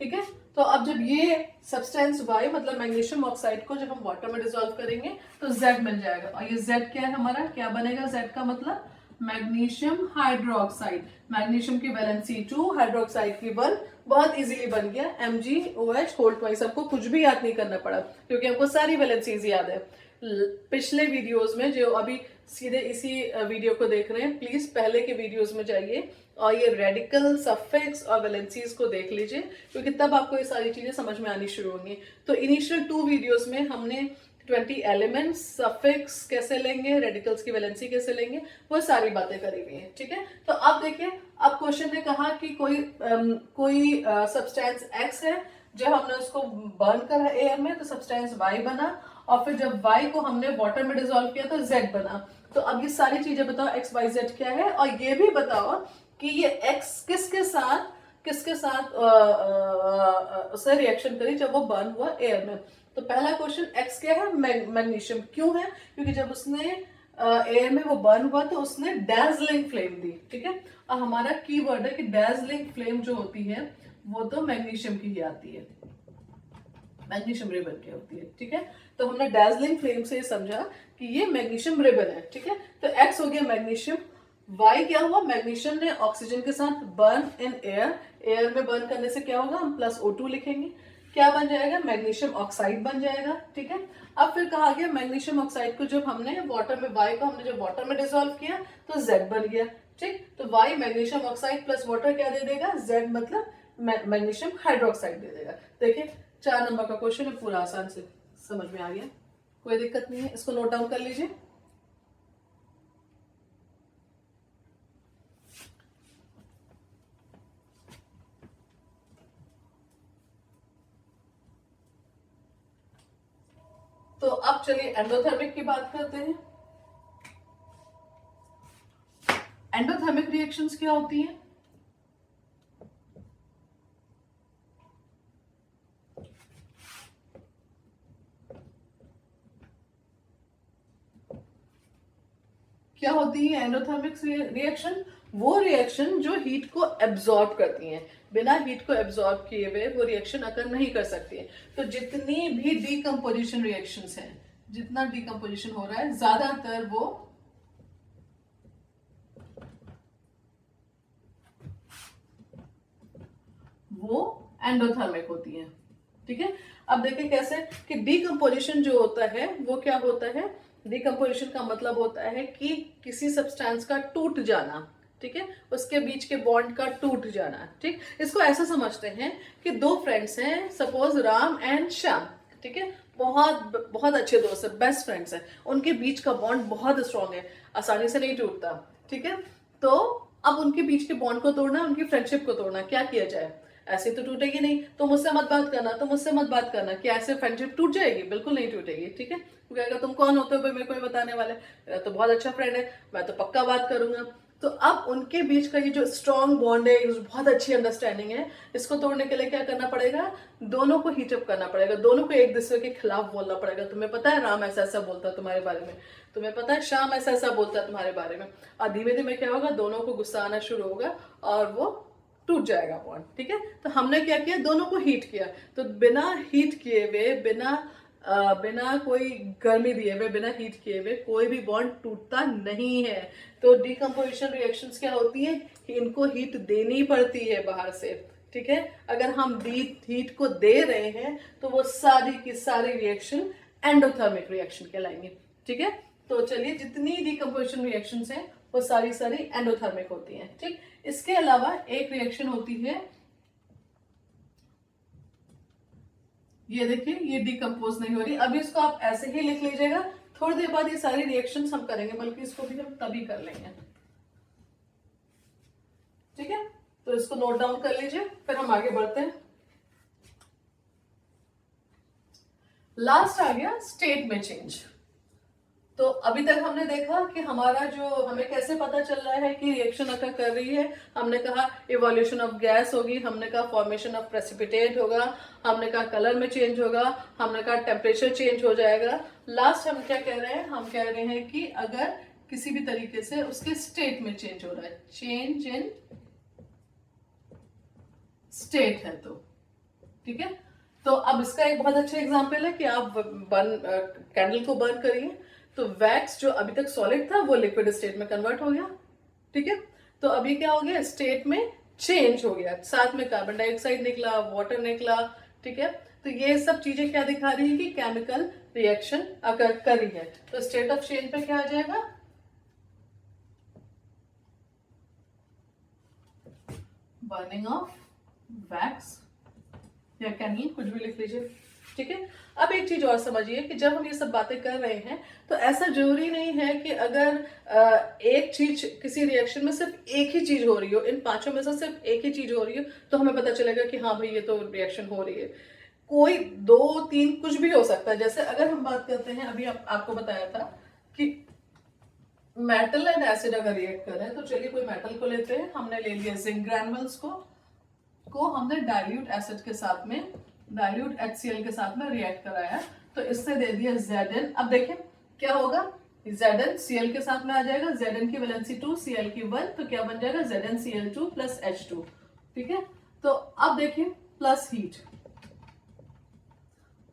ठीक है। तो अब जब ये सब्सटेंस वाई मतलब मैग्नीशियम ऑक्साइड को जब हम वाटर में डिसॉल्व करेंगे तो Z मिल जाएगा, और ये Z क्या है हमारा, क्या बनेगा, Z का मतलब मैग्नीशियम हाइड्रोक्साइड, मैग्नीशियम की वैलेंसी 2, हाइड्रोक्साइड की 1, बहुत इजीली बन गया MgOH होल ट्वाइस। हमको कुछ भी याद नहीं करना पड़ा क्योंकि हमको सारी वैलेंसीज याद है। पिछले वीडियोस में जो अभी सीधे इसी वीडियो को देख रहे हैं, प्लीज पहले के वीडियोस में जाइए और ये रेडिकल, सफिक्स और वैलेंसीज को देख लीजिए, क्योंकि तब आपको ये सारी चीजें समझ में आनी शुरू होंगी। तो इनिशियल 2 वीडियोस में हमने 20 एलिमेंट्स, सफिक्स कैसे लेंगे, रेडिकल्स की वैलेंसी कैसे लेंगे, वो सारी बातें करी हुई हैं, ठीक है। तो अब देखिए, अब क्वेश्चन ने कहा कि कोई सब्सटेंस एक्स है, जब हमने उसको बर्न करा एयर में तो सब्सटेंस वाई बना, और फिर जब वाई को हमने वाटर में डिसॉल्व किया तो जेड बना। तो अब ये सारी चीजें बताओ एक्स वाई जेड क्या है, और ये भी बताओ कि ये एक्स किसके साथ उससे रिएक्शन करी जब वो बर्न हुआ एयर में। तो पहला क्वेश्चन एक्स क्या है, मैग्नीशियम, क्यों है, क्योंकि जब उसने एयर में वो बर्न हुआ तो उसने डैजलिंग फ्लेम दी, ठीक है। और हमारा कीवर्ड है कि डैजलिंग फ्लेम जो होती है वो तो मैग्नीशियम की ही आती है, मैग्नीशियम रिबन की होती है, ठीक है। तो हमने डैजलिंग फ्लेम से समझा कि ये मैग्नीशियम रिबन है, ठीक है। तो एक्स हो गया मैग्नीशियम, वाई क्या हुआ, मैग्नीशियम ने ऑक्सीजन के साथ बर्न इन एयर, एयर में बर्न करने से क्या होगा, हम +O2 लिखेंगे, क्या बन जाएगा, मैग्नीशियम ऑक्साइड बन जाएगा, ठीक है। अब फिर कहा गया मैग्नीशियम ऑक्साइड को जब हमने वाटर में, वाई को हमने जब वाटर में डिसॉल्व किया तो Z बन गया, ठीक। तो why magnesium oxide plus water क्या दे देगा, Z मतलब मैग्नीशियम हाइड्रोक्साइड दे देगा। देखिए 4 नंबर का क्वेश्चन है, पूरा आसान से समझ में आ गया, कोई दिक्कत नहीं है, इसको नोट डाउन कर लीजिए। तो अब चलिए एंडोथर्मिक की बात करते हैं। एंडोथर्मिक रिएक्शंस क्या होती हैं, क्या होती है एंडोथर्मिक रिएक्शन, वो रिएक्शन जो हीट को एब्जॉर्ब करती हैं, बिना हीट को एब्जॉर्ब किए हुए वो रिएक्शन अकर नहीं कर सकती है। तो जितनी भी डीकंपोजिशन रिएक्शंस हैं, जितना डीकंपोजिशन हो रहा है ज्यादातर वो एंडोथर्मिक होती है, ठीक है। अब देखें कैसे कि डीकंपोजिशन जो होता है वो क्या होता है, डीकंपोजिशन का मतलब होता है कि किसी सब्सटेंस का टूट जाना, ठीक है, उसके बीच के बॉन्ड का टूट जाना, ठीक। इसको ऐसा समझते हैं कि 2 फ्रेंड्स हैं, सपोज राम एंड श्याम, ठीक है, बहुत बहुत अच्छे दोस्त है, बेस्ट फ्रेंड्स हैं, उनके बीच का बॉन्ड बहुत स्ट्रांग है, आसानी से नहीं टूटता, ठीक है। तो अब उनके बीच के बॉन्ड को तोड़ना, उनकी फ्रेंडशिप को तोड़ना, क्या किया जाए, ऐसे तो टूटेगी नहीं, तो मुझसे मत बात करना, तो मुझसे मत बात करना, क्या ऐसे फ्रेंडशिप टूट जाएगी, बिल्कुल नहीं टूटेगी, ठीक है। वो कहेगा तुम कौन होते हो मेरे को ये बताने वाले, मेरा तो बहुत अच्छा फ्रेंड है, मैं तो पक्का बात करूंगा। तो अब उनके बीच का ये जो स्ट्रॉन्ग बॉन्ड है, ये बहुत अच्छी अंडरस्टैंडिंग है, इसको तोड़ने के लिए क्या करना पड़ेगा, दोनों को हीटअप करना पड़ेगा, दोनों को एक दूसरे के खिलाफ बोलना पड़ेगा। तुम्हें पता है राम ऐसा ऐसा बोलता है तुम्हारे बारे में, तुम्हें पता है श्याम ऐसा ऐसा बोलता है तुम्हारे बारे में, और धीमे धीमे क्या होगा, दोनों को गुस्सा आना शुरू होगा और वो टूट जाएगा बॉन्ड, ठीक है। तो हमने क्या किया, दोनों को हीट किया, तो बिना हीट किए हुए, बिना कोई गर्मी दिए हुए, बिना हीट किए हुए कोई भी बॉन्ड टूटता नहीं है। तो डिकम्पोजिशन रिएक्शंस क्या होती है कि इनको हीट देनी पड़ती है बाहर से, ठीक है। अगर हम हीट को दे रहे हैं तो वो सारी की सारी रिएक्शन एंडोथर्मिक रिएक्शन कहलाएंगे, ठीक है। तो चलिए, जितनी डिकम्पोजिशन रिएक्शंस हैं वो सारी सारी एंडोथर्मिक होती हैं, ठीक। इसके अलावा एक रिएक्शन होती है, ये देखिए, ये डिकम्पोज नहीं हो रही, अभी इसको आप ऐसे ही लिख लीजिएगा, थोड़ी देर बाद ये सारी रिएक्शंस हम करेंगे, बल्कि इसको भी हम तभी कर लेंगे, ठीक है। तो इसको नोट डाउन कर लीजिए, फिर हम आगे बढ़ते हैं। लास्ट आ गया स्टेट में चेंज। तो अभी तक हमने देखा कि हमारा जो, हमें कैसे पता चल रहा है कि रिएक्शन अकर कर रही है। हमने कहा इवोल्यूशन ऑफ गैस होगी, हमने कहा फॉर्मेशन ऑफ प्रेसिपिटेट होगा, हमने कहा कलर में चेंज होगा, हमने कहा टेम्परेचर चेंज हो जाएगा। लास्ट हम क्या कह रहे हैं, हम कह रहे हैं कि अगर किसी भी तरीके से उसके स्टेट में चेंज हो रहा है, चेंज इन स्टेट है तो, ठीक है। तो अब इसका एक बहुत अच्छा एग्जांपल है कि आप कैंडल को बर्न करिए, तो वैक्स जो अभी तक सॉलिड था वो लिक्विड स्टेट में कन्वर्ट हो गया, ठीक है। तो अभी क्या हो गया, स्टेट में चेंज हो गया, साथ में कार्बन डाइऑक्साइड निकला, वाटर निकला, ठीक है। तो ये सब चीजें क्या दिखा रही है कि केमिकल रिएक्शन अगर कर रही है। तो स्टेट ऑफ चेंज पे क्या आ जाएगा, बर्निंग ऑफ वैक्स या कैंडल, कुछ भी लिख लीजिए, ठीक है। अब एक चीज और समझिए कि जब हम ये सब बातें कर रहे हैं तो ऐसा जरूरी नहीं है कि अगर एक चीज, किसी रिएक्शन में सिर्फ एक ही चीज हो रही हो, इन पांचों में से सिर्फ एक ही चीज हो रही हो, तो हमें पता चलेगा कि हाँ भाई ये तो रिएक्शन हो रही है। कोई दो तीन कुछ भी हो सकता है। जैसे अगर हम बात करते हैं, अभी आपको बताया था कि मेटल एंड एसिड अगर रिएक्ट कर रहे हैं, तो चलिए कोई मेटल को लेते हैं, हमने ले लिया जिंक ग्रैनुअल्स को हमने डाइल्यूट एसिड के साथ में, डाइल्यूट HCl के साथ में रिएक्ट कराया, तो इससे दे दिया Zn। अब देखें क्या होगा, Zn Cl के साथ में आ जाएगा, Zn की वैलेंसी 2, Cl की 1, तो क्या बन जाएगा ZnCl2 प्लस H2, ठीक है। तो अब देखिए, प्लस हीट,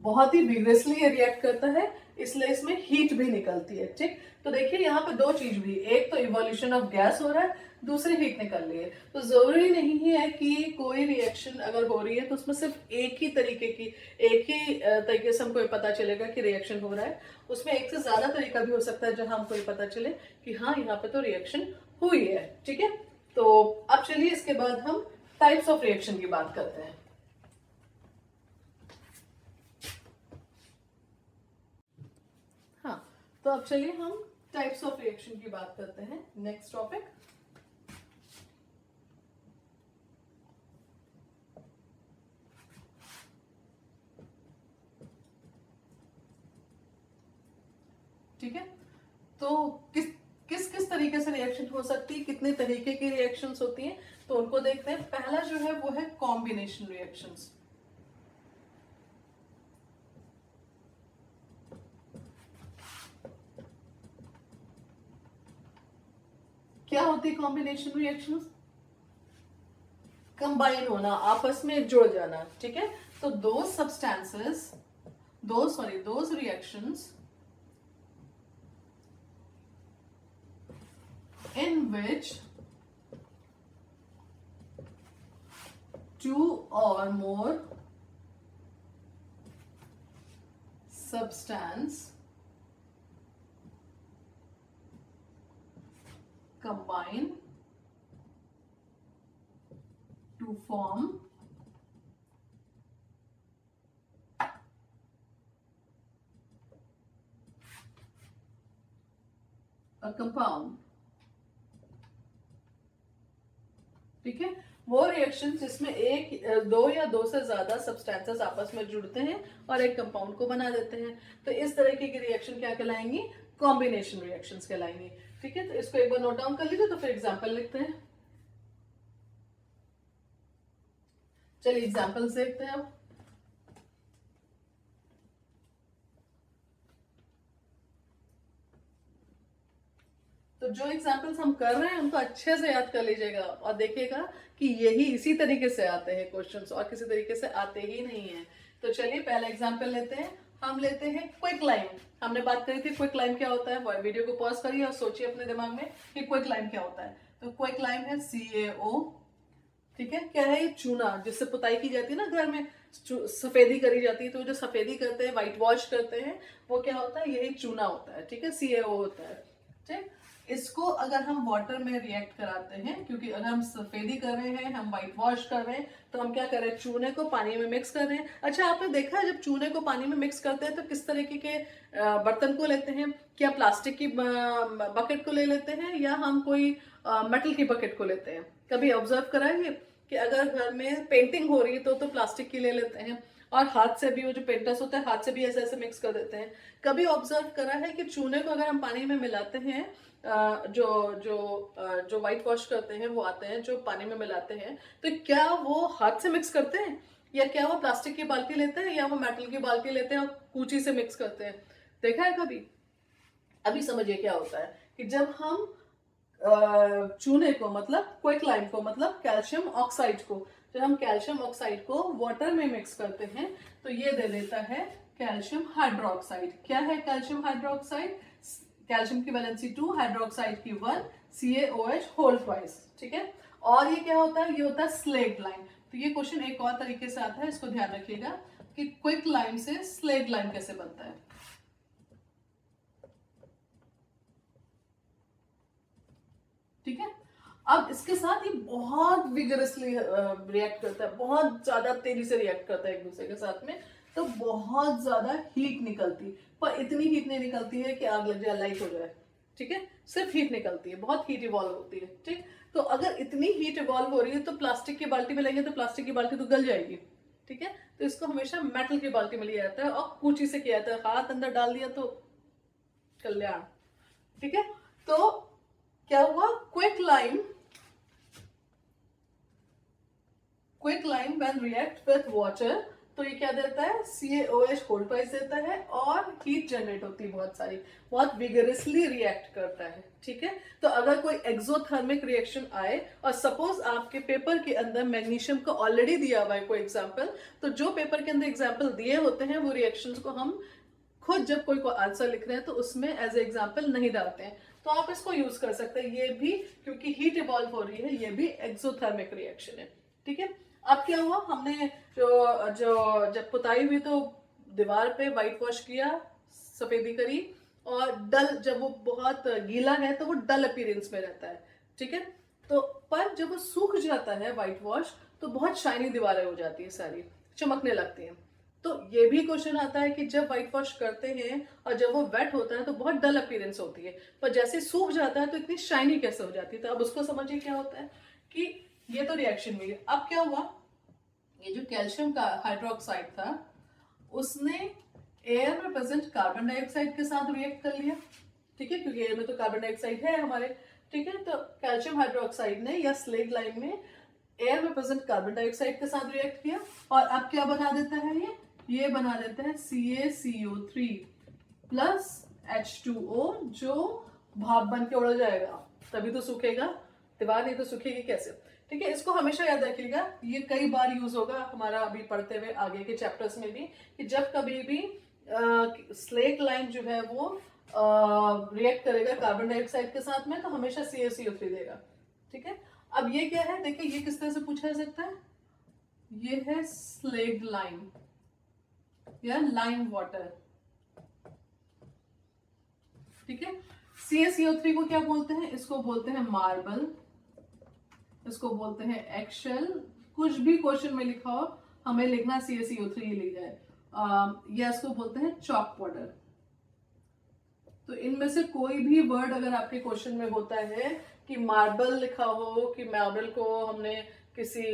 बहुत ही विग्रेसली ये रिएक्ट करता है, इसलिए इसमें हीट भी निकलती है, ठीक। तो देखिए यहाँ पे दो चीज भी, एक तो इवोल्यूशन ऑफ गैस हो रहा है, दूसरी हीट निकल रही है। तो जरूरी नहीं है कि कोई रिएक्शन अगर हो रही है तो उसमें सिर्फ एक ही तरीके से हमको पता चलेगा कि रिएक्शन हो रहा है। उसमें एक से ज्यादा तरीका भी हो सकता है जहां हमको पता चले कि हाँ यहाँ पे तो रिएक्शन हुई है, ठीक है। तो अब चलिए इसके बाद हम टाइप्स ऑफ रिएक्शन की बात करते हैं। हाँ, तो अब चलिए हम टाइप्स ऑफ रिएक्शन की बात करते हैं। नेक्स्ट टॉपिक, ठीक है। तो किस किस किस तरीके से रिएक्शन हो सकती है, कितने तरीके की रिएक्शंस होती हैं, तो उनको देखते हैं। पहला जो है वो है कॉम्बिनेशन रिएक्शंस। क्या होती है कॉम्बिनेशन रिएक्शंस, कंबाइन होना, आपस में जुड़ जाना, ठीक है। तो those reactions in which two or more substance combine to form a compound, ठीक है। वो रिएक्शन जिसमें दो या दो से ज्यादा सब्सटेंसेस आपस में जुड़ते हैं और एक कंपाउंड को बना देते हैं, तो इस तरीके की रिएक्शन क्या कहलाएंगी, कॉम्बिनेशन रिएक्शंस कहलाएंगी, ठीक है। तो इसको एक बार नोट डाउन कर लीजिए, तो फिर एग्जांपल लिखते हैं। चलिए एग्जांपल्स देखते हैं अब। तो जो एग्जाम्पल्स हम कर रहे हैं उनको अच्छे से याद कर लीजिएगा और देखिएगा कि यही इसी तरीके से आते हैं क्वेश्चंस, और किसी तरीके से आते ही नहीं है। तो चलिए पहला एग्जाम्पल लेते हैं। हम लेते हैं क्विक लाइन। हमने बात करी थी क्विक लाइन क्या होता है। वीडियो को पॉज करिए और सोचिए अपने दिमाग में कि क्विक लाइन क्या होता है। तो क्विक लाइन है CaO, ठीक है। क्या है ये? चूना, जिससे पुताई की जाती है ना घर में, सफेदी करी जाती है। तो जो सफेदी करते हैं, व्हाइट वॉश करते हैं, वो क्या होता है? यही चूना होता है, ठीक है। CaO होता है, ठीक। इसको अगर हम वाटर में रिएक्ट कराते हैं, क्योंकि अगर हम सफेदी कर रहे हैं, हम व्हाइट वॉश कर रहे हैं, तो हम क्या कर रहे हैं? चूने को पानी में मिक्स कर रहे हैं। अच्छा, आपने देखा है जब चूने को पानी में मिक्स करते हैं तो किस तरीके के बर्तन को लेते हैं? क्या प्लास्टिक की बकेट को ले लेते हैं, या हम कोई मेटल की बकेट को लेते हैं? कभी ऑब्जर्व करा है कि अगर घर में पेंटिंग हो रही है तो प्लास्टिक की ले लेते हैं, और हाथ से भी, वो जो पेंटर्स होते हैं हाथ से भी ऐसे ऐसे मिक्स कर देते हैं। कभी ऑब्जर्व करा है कि चूने को अगर हम पानी में मिलाते हैं, जो जो जो व्हाइट वॉश करते हैं वो आते हैं जो पानी में मिलाते हैं, तो क्या वो हाथ से मिक्स करते हैं, या क्या वो प्लास्टिक की बाल्टी लेते हैं, या वो मेटल की बाल्टी लेते हैं और कूची से मिक्स करते हैं? देखा है कभी? अभी समझिए क्या होता है कि जब हम चूने को, मतलब क्विक लाइम को, मतलब कैल्शियम ऑक्साइड को, जब हम कैल्शियम ऑक्साइड को वाटर में मिक्स करते हैं तो ये दे देता है कैल्शियम हाइड्रोक्साइड। क्या है कैल्शियम हाइड्रोक्साइड? कैल्शियम की वैलेंसी 2, हाइड्रोक्साइड की 1, CaOH होल ट्वाइस, ठीक है। और ये क्या होता है? ये होता है स्लेग लाइन। तो ये क्वेश्चन एक और तरीके से आता है, इसको ध्यान रखिएगा कि क्विक लाइम से स्लेग लाइन कैसे बनता है, ठीक है। अब इसके साथ ये बहुत विगरसली रिएक्ट करता है, बहुत ज्यादा तेजी से रिएक्ट करता है एक दूसरे के साथ में। तो बहुत ज्यादा हीट निकलती, पर इतनी हीट नहीं निकलती है कि आग लग जाए, लाइट हो जाए, ठीक है। सिर्फ हीट निकलती है, बहुत हीट इवॉल्व होती है, ठीक। तो अगर इतनी हीट इवॉल्व हो रही है तो प्लास्टिक की बाल्टी में लेंगे तो प्लास्टिक की बाल्टी तो गल जाएगी, ठीक है। तो इसको हमेशा मेटल की बाल्टी में लिया जाता है और कूची से किया जाता है। हाथ अंदर डाल दिया तो कल्याण, ठीक है। तो क्या हुआ? Quick lime when react with water, तो ये क्या देता है? CaOH होल ट्वाइस देता है, और हीट जनरेट होती है बहुत सारी, बहुत विगरसली रिएक्ट करता है, ठीक है। तो अगर कोई एक्सोथर्मिक रिएक्शन आए, और सपोज आपके पेपर के अंदर मैग्नीशियम को ऑलरेडी दिया हुआ है कोई एग्जाम्पल, तो जो पेपर के अंदर एग्जाम्पल दिए होते हैं वो रिएक्शंस को हम खुद जब कोई को आंसर लिख रहे हैं तो उसमें एज ए एग्जाम्पल नहीं डालते हैं। तो आप इसको यूज कर सकते हैं, ये भी, क्योंकि हीट इवॉल्व हो रही है, ये भी एक्सोथर्मिक रिएक्शन है, ठीक है। अब क्या हुआ? हमने जो जो जब पुताई हुई तो दीवार पे व्हाइट वॉश किया, सफेदी करी, और डल, जब वो बहुत गीला है तो वो डल अपीयरेंस में रहता है, ठीक है। तो पर जब वो सूख जाता है व्हाइट वॉश, तो बहुत शाइनी दीवारें हो जाती है, सारी चमकने लगती हैं। तो ये भी क्वेश्चन आता है कि जब व्हाइट वॉश करते हैं और जब वो वेट होता है तो बहुत डल अपीयरेंस होती है, पर जैसे सूख जाता है तो इतनी शाइनी कैसे हो जाती है? तो अब उसको समझिए क्या होता है कि ये तो रिएक्शन हुई। अब क्या हुआ? ये जो कैल्शियम का हाइड्रोक्साइड था, उसने एयर में प्रेजेंट कार्बन डाइऑक्साइड के साथ रिएक्ट कर लिया, ठीक है, क्योंकि एयर में तो कार्बन डाइऑक्साइड है हमारे, ठीक है। तो कैल्शियम हाइड्रोक्साइड ने, या स्लेग लाइन में, एयर में प्रेजेंट कार्बन डाइऑक्साइड के साथ रिएक्ट किया, और अब क्या बना देता है? ये बना देता है CaCO3 प्लस H2O, जो भाप बन के उड़ जाएगा, तभी तो सूखेगा दीवार, नहीं तो सूखेगी कैसे, ठीक है। इसको हमेशा याद रखिएगा, ये कई बार यूज होगा हमारा अभी पढ़ते हुए आगे के चैप्टर्स में भी, कि जब कभी भी स्लेग लाइन जो है वो रिएक्ट करेगा कार्बन डाइऑक्साइड के साथ में, तो हमेशा CaCO3 देगा, ठीक है। अब ये क्या है? देखिए, ये किस तरह से पूछा जा सकता है। ये है स्लेग लाइन या लाइम वाटर, ठीक है। CaCO3 को क्या बोलते हैं? इसको बोलते हैं मार्बल, इसको बोलते हैं एक्शेल। कुछ भी क्वेश्चन में लिखा हो, हमें लिखना CaCO3 ही लिख जाए, या इसको बोलते हैं चॉक पाउडर। तो इनमें से कोई भी वर्ड अगर आपके क्वेश्चन में होता है कि मार्बल लिखा हो, कि मार्बल को हमने किसी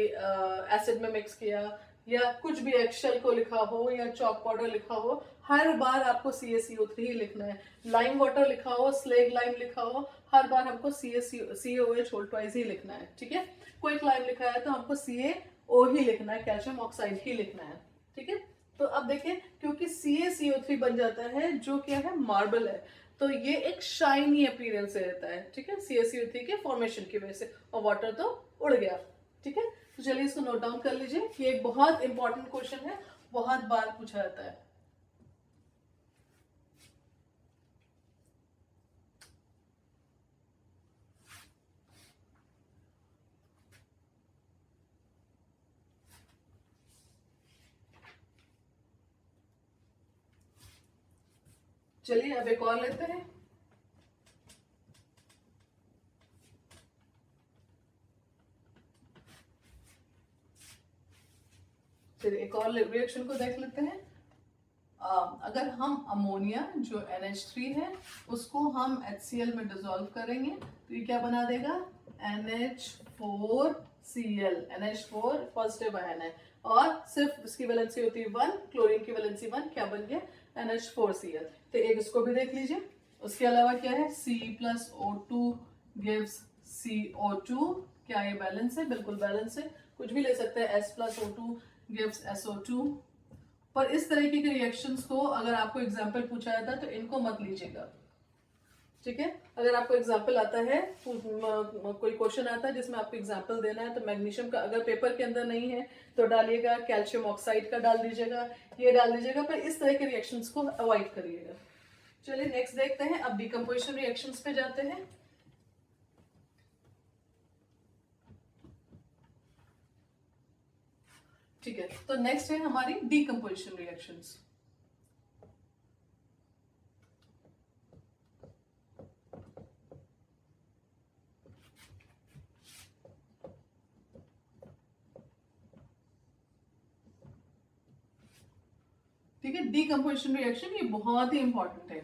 एसिड में मिक्स किया, या कुछ भी एक्शेल को लिखा हो, या चॉक पाउडर लिखा हो, हर बार आपको CaCO3 ही लिखना है। लाइम वाटर लिखा हो, स्लेग लाइम लिखा हो, हर बार हमको CaOH होल ट्वाइस ही लिखना है, ठीक है। क्विक लाइम लिखा है तो हमको CaO ही लिखना है, कैल्शियम ऑक्साइड ही लिखना है, ठीक है। तो अब देखिए, क्योंकि CaCO3 बन जाता है, जो क्या है? मार्बल है। तो ये एक शाइनी अपीयरेंस रहता है, ठीक है, CaCO3 के फॉर्मेशन की वजह से, और वाटर तो उड़ गया, ठीक है। तो चलिए इसको नोट डाउन कर लीजिए, ये एक बहुत इंपॉर्टेंट क्वेश्चन है, बहुत बार पूछा जाता है। चलिए अब एक और लेते हैं। चलिए एक और रिएक्शन को देख लेते हैं। अगर हम अमोनिया जो NH3 है उसको हम HCl में डिसॉल्व करेंगे तो ये क्या बना देगा, NH4Cl। NH4 पॉजिटिव आयन है और सिर्फ इसकी वैलेंसी होती है 1, क्लोरीन की वैलेंसी 1, क्या बन गया, NH4Cl। तो एक इसको भी देख लीजिए। उसके अलावा क्या है, C+O2 गिव्स CO2, क्या ये बैलेंस है, बिल्कुल बैलेंस है। कुछ भी ले सकते हैं, S+O2 गिव्स SO2। पर इस तरीके के रिएक्शंस को अगर आपको एग्जाम्पल पूछा जाता है तो इनको मत लीजिएगा, ठीक है। अगर आपको एग्जाम्पल आता है, कोई क्वेश्चन आता है जिसमें आपको एग्जाम्पल देना है, तो मैग्नीशियम का अगर पेपर के अंदर नहीं है तो डालिएगा, कैल्शियम ऑक्साइड का डाल दीजिएगा, ये डाल दीजिएगा, पर इस तरह के रिएक्शंस को अवॉइड करिएगा। चलिए नेक्स्ट देखते हैं, अब डिकम्पोजिशन रिएक्शंस पे जाते हैं। ठीक है, तो नेक्स्ट है हमारी डीकम्पोजिशन रिएक्शंस। ठीक है, डीकम्पोजिशन रिएक्शन ये बहुत ही इंपॉर्टेंट है,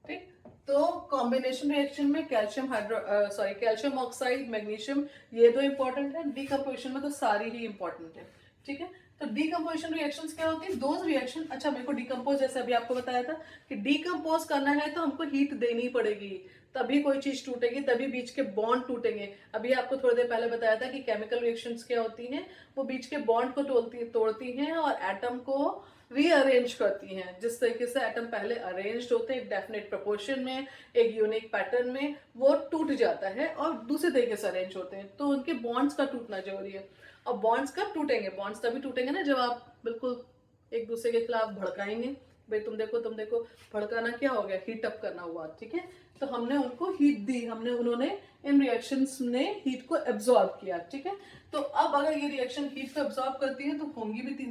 ठीक। तो कॉम्बिनेशन रिएक्शन में कैल्शियम ऑक्साइड, मैग्नीशियम, ये तो इंपॉर्टेंट है। डीकम्पोजिशन में तो सारी ही इंपॉर्टेंट है, ठीक है। तो डीकम्पोजिशन रिएक्शंस क्या होती है, दोज रिएक्शन। अच्छा, मेरे को डीकम्पोज, जैसे अभी आपको बताया था कि डीकम्पोज करना है तो हमको हीट देनी पड़ेगी, तभी कोई चीज टूटेगी, तभी बीच के बॉन्ड टूटेंगे। अभी आपको थोड़ी देर पहले बताया था कि केमिकल रिएक्शंस क्या होती हैं, वो बीच के बॉन्ड को तोड़ती हैं और एटम को रीअरेंज करती हैं। जिस तरीके से एटम पहले अरेंज्ड होते हैं एक डेफिनेट प्रोपोर्शन में, एक यूनिक पैटर्न में, वो टूट जाता है और दूसरे तरीके से अरेंज होते हैं, तो उनके बॉन्ड्स का टूटना जरूरी है। और बॉन्ड्स कब टूटेंगे, बॉन्ड्स तभी टूटेंगे ना जब आप बिल्कुल एक दूसरे के खिलाफ भड़काएंगे, भाई तुम देखो, भड़काना क्या हो गया, हीट अप करना हुआ, ठीक है। तो हमने उनको हीट दी, उन्होंने इन रिएक्शंस ने हीट को एब्जॉर्ब किया, ठीक है। तो अब अगर ये रिएक्शन हीट को एब्जॉर्ब करती है तो होंगी भी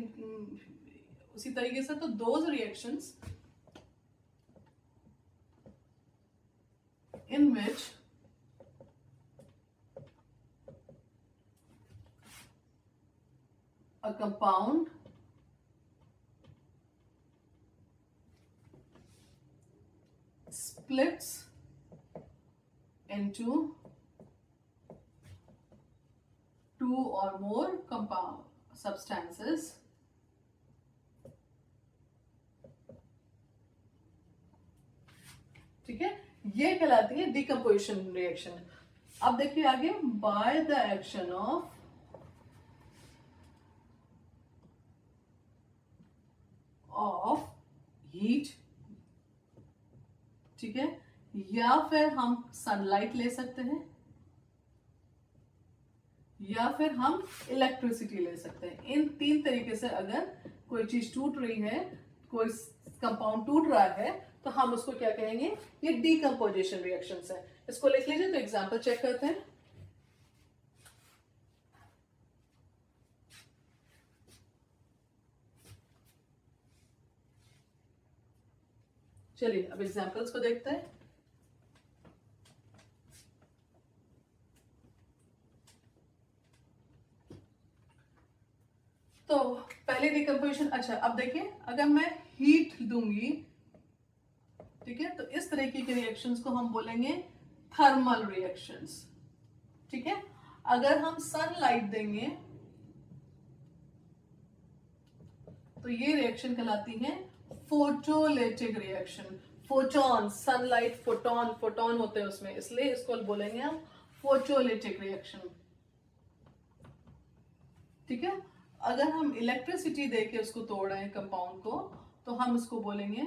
उसी तरीके से। तो those reactions in which a compound splits into two or more compound substances ठीक है, ये कहलाती है डिकम्पोजिशन रिएक्शन। अब देखिए आगे, by the action of heat, ठीक है, या फिर हम सनलाइट ले सकते हैं, या फिर हम इलेक्ट्रिसिटी ले सकते हैं। इन तीन तरीके से अगर कोई चीज टूट रही है, कोई कंपाउंड टूट रहा है, तो हम उसको क्या कहेंगे, ये डीकम्पोजिशन रिएक्शंस है। इसको लिख लीजिए। तो एग्जांपल चेक करते हैं। चलिए अब एग्जांपल्स को देखते हैं। तो पहले डिकम्पोजिशन, अच्छा अब देखिए, अगर मैं हीट दूंगी, ठीक है, तो इस तरीके के रिएक्शंस को हम बोलेंगे थर्मल रिएक्शंस, ठीक है। अगर हम सनलाइट देंगे तो ये रिएक्शन कहलाती है photolytic reaction. Photon, sunlight photon, photon होते हैं उसमें, इसलिए इसको बोलेंगे हम फोटोलिटिक रिएक्शन, ठीक है। अगर हम इलेक्ट्रिसिटी देके उसको तोड़ रहे हैं कंपाउंड को, तो हम इसको बोलेंगे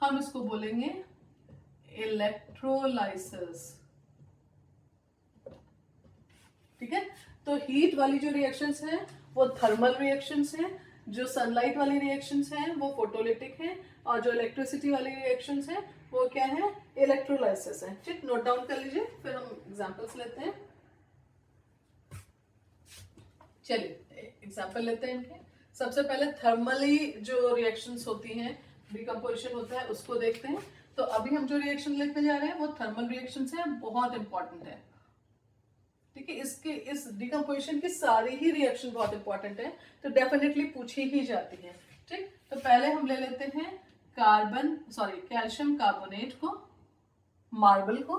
हम इसको बोलेंगे इलेक्ट्रोलाइसिस। ठीक है, तो हीट वाली जो रिएक्शंस हैं वो थर्मल रिएक्शंस हैं, जो सनलाइट वाली रिएक्शंस हैं वो फोटोलिटिक हैं, और जो इलेक्ट्रिसिटी वाली रिएक्शंस हैं वो क्या है, इलेक्ट्रोलाइसिस है। ठीक, नोट डाउन कर लीजिए, फिर हम एग्जांपल्स लेते हैं। चलिए एग्जांपल लेते हैं इनके। सबसे पहले थर्मली जो रिएक्शंस होती हैं, डिकम्पोजिशन होता है, उसको देखते हैं। तो अभी हम जो रिएक्शन लिखने जा रहे हैं वो थर्मल रिएक्शंस हैं, बहुत इंपॉर्टेंट है। ठीक है, इसके इस डिकम्पोजिशन की सारी ही रिएक्शन बहुत इंपॉर्टेंट है, तो डेफिनेटली पूछी ही जाती है। ठीक, तो पहले हम ले लेते हैं कैल्शियम कार्बोनेट को, मार्बल को।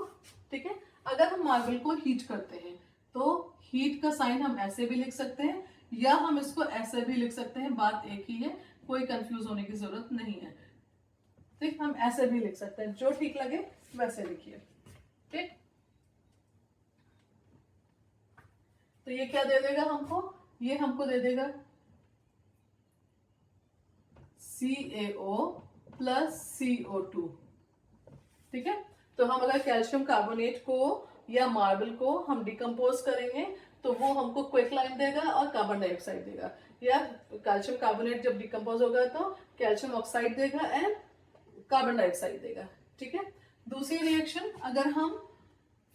ठीक है, अगर हम मार्बल को हीट करते हैं तो हीट का साइन हम ऐसे भी लिख सकते हैं या हम इसको ऐसे भी लिख सकते हैं, बात एक ही है, कोई कंफ्यूज होने की जरूरत नहीं है। ठीक, हम ऐसे भी लिख सकते हैं, जो ठीक लगे वैसे लिखिए। ठीक, तो ये क्या दे देगा हमको, ये हमको दे देगा CaO प्लस CO2। ठीक है, तो हम अगर कैल्शियम कार्बोनेट को या मार्बल को हम डिकम्पोज करेंगे तो वो हमको क्विकलाइन देगा और कार्बन डाइऑक्साइड देगा, या कैल्शियम कार्बोनेट जब डिकम्पोज होगा तो कैल्शियम ऑक्साइड देगा एंड कार्बन डाइऑक्साइड देगा। ठीक है, दूसरी रिएक्शन, अगर हम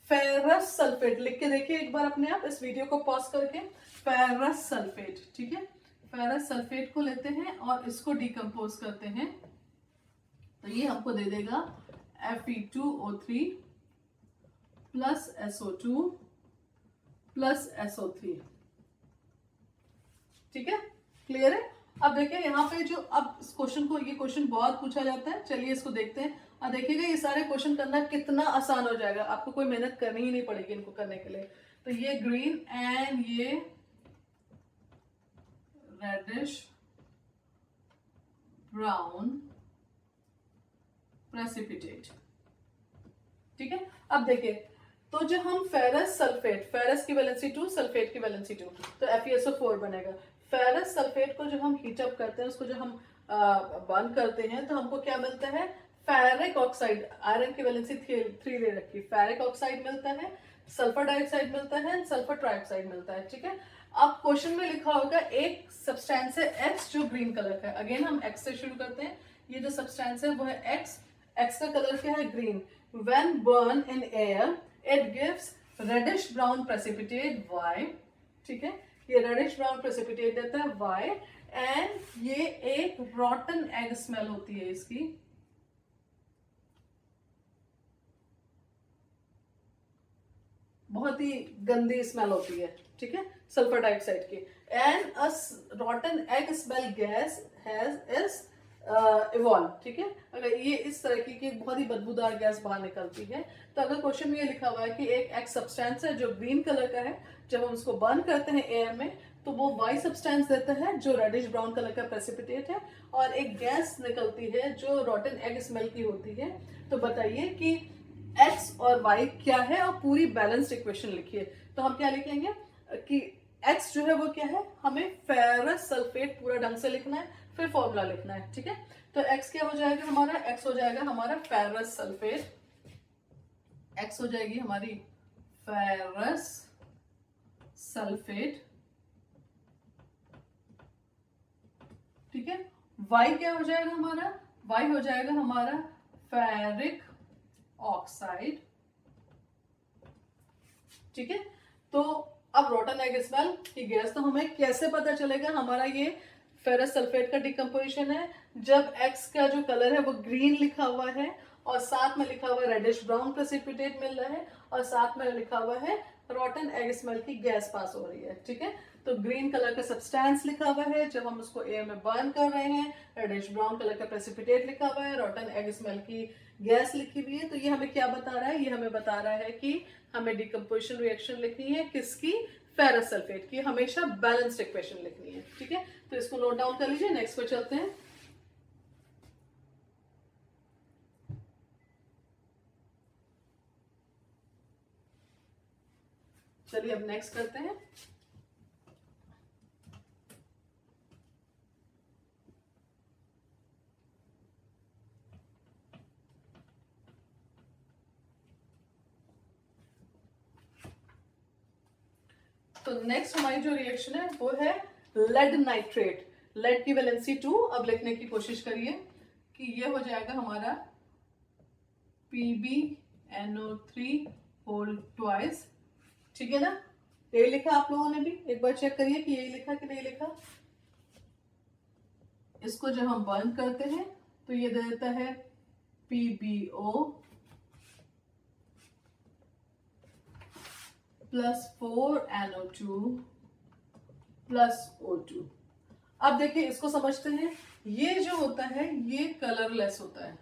फेरस सल्फेट लिख के देखिए एक बार अपने आप, इस वीडियो को पॉज करके, फेरस सल्फेट। ठीक है, फेरस सल्फेट को लेते हैं और इसको डिकम्पोज करते हैं, तो ये हमको दे देगा Fe2O3 plus SO2 plus SO3। ठीक है, क्लियर है। अब देखिए यहाँ पे जो, अब इस क्वेश्चन को, ये क्वेश्चन बहुत पूछा जाता है, चलिए इसको देखते हैं। और देखिएगा ये सारे क्वेश्चन करना कितना आसान हो जाएगा, आपको कोई मेहनत करनी ही नहीं पड़ेगी इनको करने के लिए। तो ये ग्रीन एंड ये रेडिश ब्राउन प्रेसिपिटेट। ठीक है, अब देखिए, तो जो हम फेरस सल्फेट, फेरस की वैलेंसी 2, सल्फेट की वैलेंसी 2, तो FeSO4 बनेगा। फेरस सल्फेट को जो हम हीटअप करते हैं, उसको जो हम बर्न करते हैं, तो हमको क्या मिलता है, फेरिक ऑक्साइड। आयरन की वैलेंसी 3 ले रखी, फेरिक ऑक्साइड मिलता है, सल्फर डाइऑक्साइड मिलता है, सल्फर ट्राइऑक्साइड मिलता है। ठीक है, अब क्वेश्चन में लिखा होगा एक सब्सटेंस है X जो ग्रीन कलर का है। अगेन हम X से शुरू करते हैं, ये जो सब्सटेंस है वो है X का कलर क्या है, green. When burn in air, it gives reddish brown precipitate Y। ठीक है, ये रेडिश ब्राउन प्रेसिपिटेट देता है Y, एंड ये एक रॉटन एग स्मेल होती है इसकी। बहुत ही गंदी स्मेल होती है। ठीक है, सल्फर डाइऑक्साइड की। And a रॉटन egg smell gas has is evolve. ठीक है, अगर ये इस तरह की बहुत ही बदबूदार गैस बाहर निकलती है, तो अगर क्वेश्चन में ये लिखा हुआ है कि एक सब्सटेंस है जो ग्रीन कलर का है, जब हम उसको बर्न करते हैं एयर में तो वो वाई सब्सटेंस देता है जो रेडिश ब्राउन कलर का प्रेसिपिटेट है, और एक गैस निकलती है जो रॉटन एग स्मेल की होती है। तो बताइए कि एक्स और वाई क्या है, और पूरी बैलेंस्ड इक्वेशन लिखिए। तो हम क्या लिख लेंगे कि एक्स जो है वो क्या है, हमें फेरस सल्फेट पूरा ढंग से लिखना है, फिर फॉर्मूला लिखना है। ठीक है, तो एक्स क्या हो जाएगा हमारा, एक्स हो जाएगा हमारा फेरस सल्फेट, एक्स हो जाएगी हमारी फेरस सल्फेट। ठीक है, वाई क्या हो जाएगा हमारा, वाई हो जाएगा हमारा फेरिक ऑक्साइड। ठीक है, तो अब रॉटन एग स्मेल की गैस, तो हमें कैसे पता चलेगा हमारा ये फेरस सल्फेट का डिकम्पोजिशन है, जब एक्स का जो कलर है वो ग्रीन लिखा हुआ है और साथ में लिखा हुआ है रेडिश ब्राउन प्रेसिपिटेट मिल रहा है, और साथ में लिखा हुआ है रॉटन एग स्मेल की गैस पास हो रही है। ठीक है, तो ग्रीन कलर का सब्सटेंस लिखा हुआ है जब हम उसको एयर में बर्न कर रहे हैं, रेडिश ब्राउन कलर का प्रेसिपिटेट लिखा हुआ है, रॉटन एग स्मेल की गैस लिखी हुई है। तो ये हमें क्या बता रहा है, ये हमें बता रहा है कि हमें डिकम्पोजिशन रिएक्शन लिखनी है किसकी, फेरस सल्फेट की। हमेशा बैलेंस्ड इक्वेशन लिखनी है। ठीक है, तो इसको नोट डाउन कर लीजिए, नेक्स्ट पे चलते हैं। चलिए अब नेक्स्ट करते हैं। तो नेक्स्ट हमारी जो रिएक्शन है वो है लेड नाइट्रेट। लेड की वैलेंसी 2। अब लिखने की कोशिश करिए कि ये हो जाएगा हमारा PbNO3 होल ट्वाइस। ठीक है ना, यही लिखा आप लोगों ने भी, एक बार चेक करिए कि यही लिखा कि नहीं लिखा। इसको जब हम बर्न करते हैं तो ये दे देता है PbO plus 4NO2 plus O2। अब देखिए इसको समझते हैं, ये जो होता है ये कलरलेस होता है।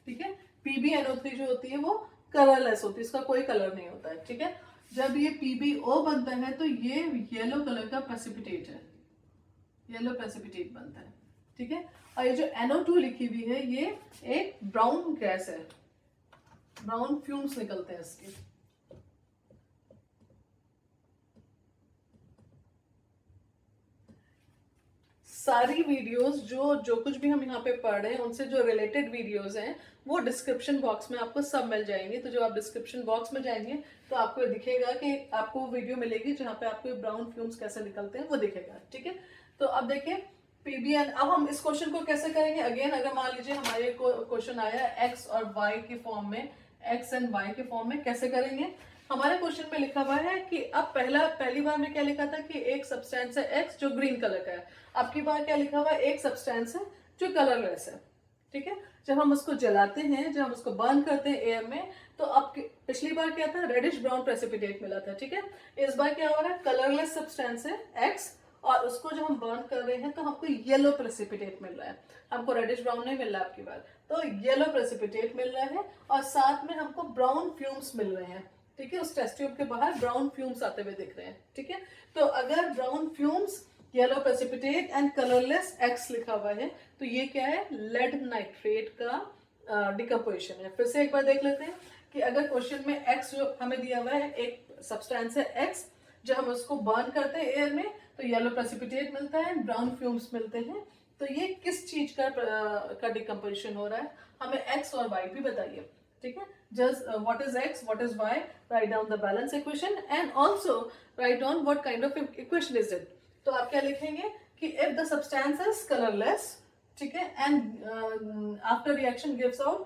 ठीक है, PbNO3 जो होती है वो कलरलेस होती है, इसका कोई कलर नहीं होता है। ठीक है, जब ये PbO बनता है तो ये येलो कलर का प्रेसिपिटेट है, येलो प्रेसिपिटेट बनता है। ठीक है, और ये जो NO2 लिखी हुई है ये एक ब्राउन गैस है, ब्राउन फ्यूम्स निकलते हैं इसके। सारी वीडियोस जो कुछ भी हम यहाँ पे पढ़ रहे हैं उनसे जो रिलेटेड वीडियोस हैं वो डिस्क्रिप्शन बॉक्स में आपको सब मिल जाएंगे। तो जब आप डिस्क्रिप्शन बॉक्स में जाएंगे तो आपको दिखेगा कि आपको वीडियो मिलेगी जहाँ पे आपको ब्राउन फ्यूम्स कैसे निकलते हैं वो दिखेगा। ठीक है, तो अब देखिए PbN। अब हम इस क्वेश्चन को कैसे करेंगे, अगेन अगर मान लीजिए हमारे क्वेश्चन आया एक्स और वाई के फॉर्म में, एक्स एंड वाई के फॉर्म में, कैसे करेंगे। हमारे क्वेश्चन में लिखा हुआ है कि अब पहली बार में क्या लिखा था कि एक सब्सटेंस है एक्स जो ग्रीन कलर का है। अब की बार क्या लिखा हुआ है, एक सब्सटेंस है जो कलरलेस है। ठीक है, जब हम उसको जलाते हैं, जब हम उसको बर्न करते हैं एयर में, तो अब पिछली बार क्या था, रेडिश ब्राउन प्रेसिपिटेट मिला था। ठीक है, इस बार क्या हो रहा है, कलरलेस सब्सटेंस है एक्स, और उसको जब हम बर्न कर रहे हैं तो हमको येलो प्रेसिपिटेट मिल रहा है, हमको रेडिश ब्राउन नहीं मिल रहा है आपकी बार, तो येलो प्रेसिपिटेट मिल रहा है और साथ में हमको ब्राउन फ्यूम्स मिल रहे हैं। ठीक है, उस टेस्ट ट्यूब के बाहर ब्राउन फ्यूम्स आते हुए दिख रहे हैं। ठीक है, तो अगर brown fumes, yellow precipitate and colourless x लिखा हुआ है तो ये क्या है, लेड नाइट्रेट का डिकम्पोजिशन है। फिर से एक बार देख लेते हैं कि अगर क्वेश्चन में एक्स जो हमें दिया हुआ है, एक सब्सटेंस है एक्स, जब हम उसको बर्न करते हैं एयर में तो येलो प्रेसिपिटेट मिलता है, ब्राउन फ्यूम्स मिलते हैं। तो ये किस चीज का डिकम्पोजिशन हो रहा है, हमें एक्स और वाई भी बताइए। ठीक है, just what is x, what is y, write down the balance equation and also write down what kind of equation is it। तो आप क्या लिखेंगे कि if the substance is colorless, ठीक है, and after reaction gives out